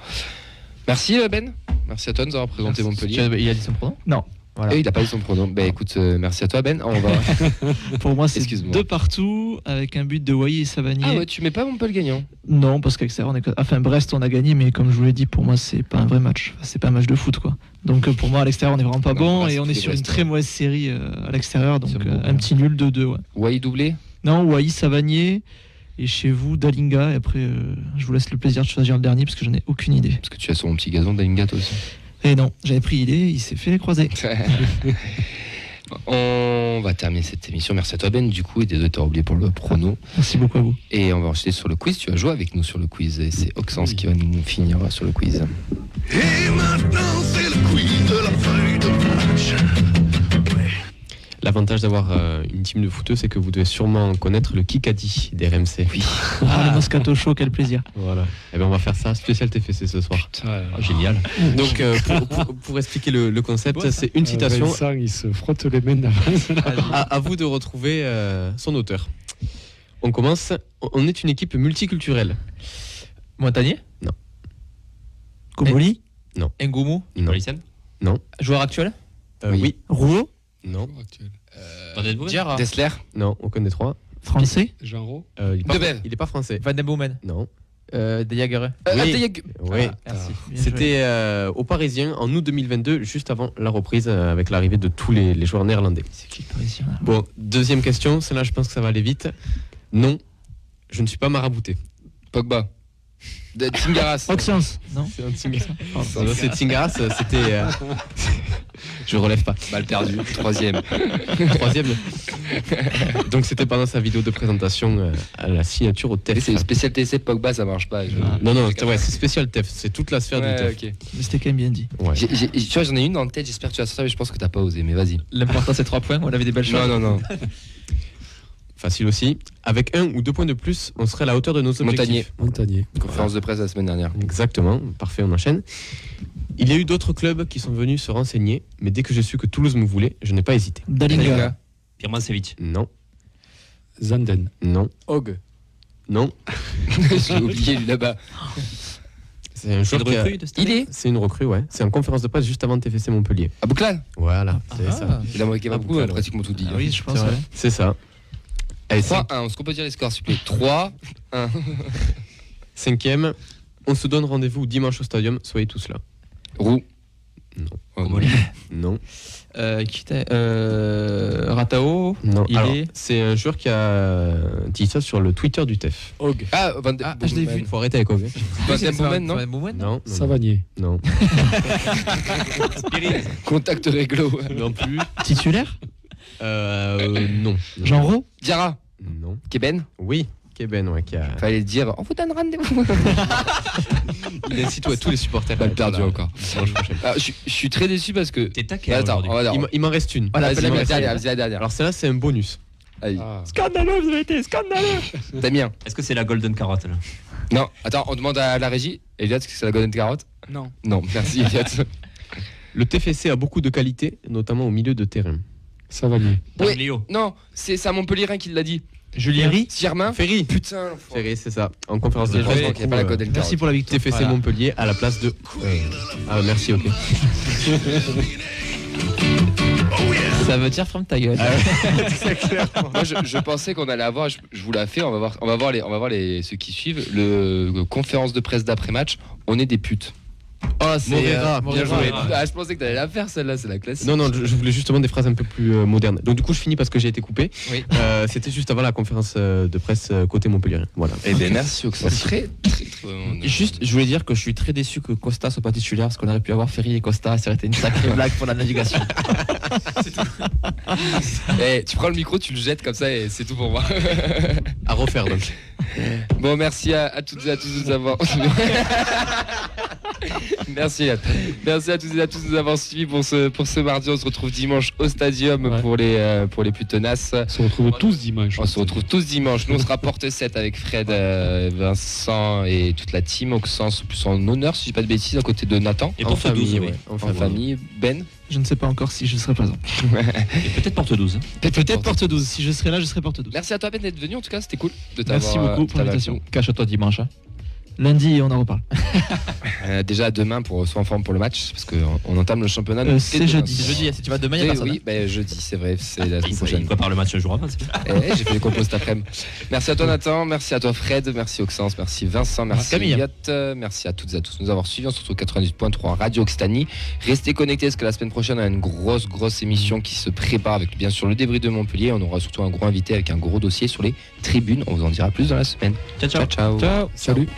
Merci Ben. Merci à toi de nous avoir présenté Montpellier. Il a dit son pronom ? Non. Voilà. Il n'a pas dit son pronom. Écoute, merci à toi Ben. On va... Pour moi, c'est 2 partout avec un but de Wai et Savanier. Ah ouais, tu mets pas Montpellier gagnant? Non, parce qu'Extérieur, Brest, on a gagné, mais comme je vous l'ai dit, pour moi, c'est pas un vrai match. C'est pas un match de foot, quoi. Donc pour moi, à l'extérieur, on est vraiment pas bon et on est sur une très mauvaise série à l'extérieur. Donc un petit nul 2-2. Ouais. Wai doublé? Non, Wai, Savanier. Et chez vous, Dalinga. Et après, je vous laisse le plaisir de choisir le dernier parce que j'en ai aucune idée. Parce que tu as sur mon petit gazon, Dalinga, toi aussi. Et non, j'avais pris idée, il s'est fait les croisés. On va terminer cette émission. Merci à toi Ben, du coup, et désolé de t'avoir oublié pour le prono. Merci beaucoup à vous. Et on va enchaîner sur le quiz. Tu vas jouer avec nous sur le quiz. Et c'est Oxens qui va nous finir sur le quiz. Et maintenant, c'est le quiz de la feuille de match. L'avantage d'avoir une team de footeux, c'est que vous devez sûrement connaître le Kikadi des RMC. Oui. Le Moscato Show, quel plaisir. Voilà. Et bien on va faire ça, spécial TFC ce soir. Génial. Donc pour expliquer le concept, c'est une citation. Vincent, il se frotte les mains d'avance. À vous de retrouver son auteur. On commence. On est une équipe multiculturelle. Montagnier ? Non. Komoli ? Non. Ngoumou ? Non. Non. Joueur actuel ? Oui. Rouault ? Non. Diarra. Dessler? Non, aucun des trois. Français? Jean-Ro? Il n'est pas français. Van den Bomen? Non. De Jager? Oui. Merci. C'était au Parisien en août 2022, juste avant la reprise avec l'arrivée de tous les joueurs néerlandais. C'est qui le Parisien là ? Bon, deuxième question, celle-là je pense que ça va aller vite. Non, je ne suis pas marabouté. Pogba? De Tsingaras. Auxence, non C'est Tsingaras, c'était. Je relève pas. Balle perdue. Troisième. Donc c'était pendant sa vidéo de présentation à la signature au TEF. C'est spécial TC Pogba, ça marche pas. Non, c'est spécial TEF. C'est toute la sphère du TEF. Okay. Mais c'était quand même bien dit. Ouais. Tu vois, j'en ai une dans le tête, j'espère que tu vas sortir, mais je pense que t'as pas osé, mais vas-y. L'important c'est 3 points, on avait des belles choses. Non. Facile aussi. Avec 1 ou 2 points de plus, on serait à la hauteur de nos objectifs. Montagnier. Conférence de presse la semaine dernière. Exactement. Parfait, on enchaîne. Il y a eu d'autres clubs qui sont venus se renseigner, mais dès que j'ai su que Toulouse me voulait, je n'ai pas hésité. Dalinga. Pirmancevic. Non. Zanden. Non. Og. Non. Je l'ai oublié lui là-bas. C'est un joueur une recrue de cette Il année est. C'est une recrue, ouais. C'est en conférence de presse juste avant TFC Montpellier. Abouklan. Voilà, c'est ça. Il a marqué beaucoup, Abouklan, pratiquement tout dit. Ah oui, je pense. C'est vrai. Ouais. C'est ça. Allez, 3-1, est-ce qu'on peut dire les scores s'il vous plaît 3, 1. 5e. On se donne rendez-vous dimanche au stadium. Soyez tous là. Roux. Non. Oh, Non. Ratao. Non. Il Alors, est- c'est un joueur qui a dit ça sur le Twitter du TEF. Og. Ah, Van je l'ai vu. Faut arrêter avec Og. Van den Boomen, non Non. Savanier. Non. Contact réglo. Non plus. Titulaire Non. Jean Rau Diarra. Non. Keben. Oui. Keben, ouais, qui a. Fallait dire, on vous donne rendez-vous. Il incite tous les supporters. Balle perdue Voilà. encore. Dimanche prochain. Ah, je suis très déçu parce que. T'es taquet Attends, aujourd'hui. on va dire. Il m'en reste une. Voilà, Vas-y, vas-y, il m'en la reste dernière, une. vas-y, la dernière. Alors celle-là, c'est un bonus. Allez. Ah. Scandaleux, vous avez été scandaleux. Damien. Est-ce que c'est la Golden Carotte là? Non, attends, on demande à la régie. Elliot, est-ce que c'est la Golden Carotte Non. Non, merci Elliot. Le TFC a beaucoup de qualités, notamment au milieu de terrain. Savanier. Oui. Léo. Non, c'est un Montpellierin qui l'a dit. Julien. Germain. Ferry. Putain. Ferry, c'est ça. En conférence de Heureusement presse. qu'il n'y a pas la Golden Carotte. Merci pour la victoire. TFC Voilà. Montpellier à la place de. Ah, merci, ok. Ça veut dire ferme ta gueule. Moi, je pensais qu'on allait avoir, je vous l'ai fait, on va voir ceux qui suivent, le conférence de presse d'après-match, on est des putes. Oh, Moreira, Bien joué. Ah, je pensais que t'allais la faire celle-là, c'est la classique. Non, je voulais justement des phrases un peu plus modernes. Donc du coup, je finis parce que j'ai été coupé. Oui. C'était juste avant la conférence de presse côté Montpellier. Voilà. Eh bien, merci Oxford. Très bon. Juste, je voulais dire que je suis très déçu que Costa soit pas titulaire parce qu'on aurait pu avoir Ferry et Costa. Ça aurait été une sacrée blague pour la navigation. Eh, tu prends le micro, tu le jettes comme ça et c'est tout pour moi. À refaire donc. Bon, merci à toutes et à tous de nous avoir. Merci à toutes et à tous de nous avoir suivis pour ce mardi. On se retrouve dimanche au Stadium pour les plus tenaces. On se retrouve tous dimanche. On se retrouve tous dimanche. Nous on sera porte 7 avec Fred, Vincent et toute la team. Auxence plus en honneur si je dis pas de bêtises à côté de Nathan. Et porte 12, oui. En famille. Ben. Je ne sais pas encore si je serai présent. Et peut-être porte 12. Peut-être porte 12. Si je serai là, je serai porte 12. Merci à toi Ben d'être venu en tout cas, c'était cool de Merci beaucoup pour l'invitation. Cache-toi dimanche. Lundi, on en reparle. Déjà demain pour soit en forme pour le match parce qu'on entame le championnat. C'est jeudi. C'est jeudi, si tu vas demain, il y a personne. Oui, jeudi, c'est vrai, c'est la semaine Il prochaine. prépare le match un jour avant. c'est bien. J'ai fait les compos cet après-midi. Merci à toi Nathan, merci à toi Fred, merci Auxence, merci Vincent, merci Camille. Elliot, merci à toutes et à tous de nous avoir suivis. On se retrouve 98.3 Radio Occitanie. Restez connectés parce que la semaine prochaine on a une grosse émission qui se prépare avec bien sûr le débris de Montpellier. On aura surtout un gros invité avec un gros dossier sur les tribunes. On vous en dira plus dans la semaine. Ciao, ciao. Ciao. Salut.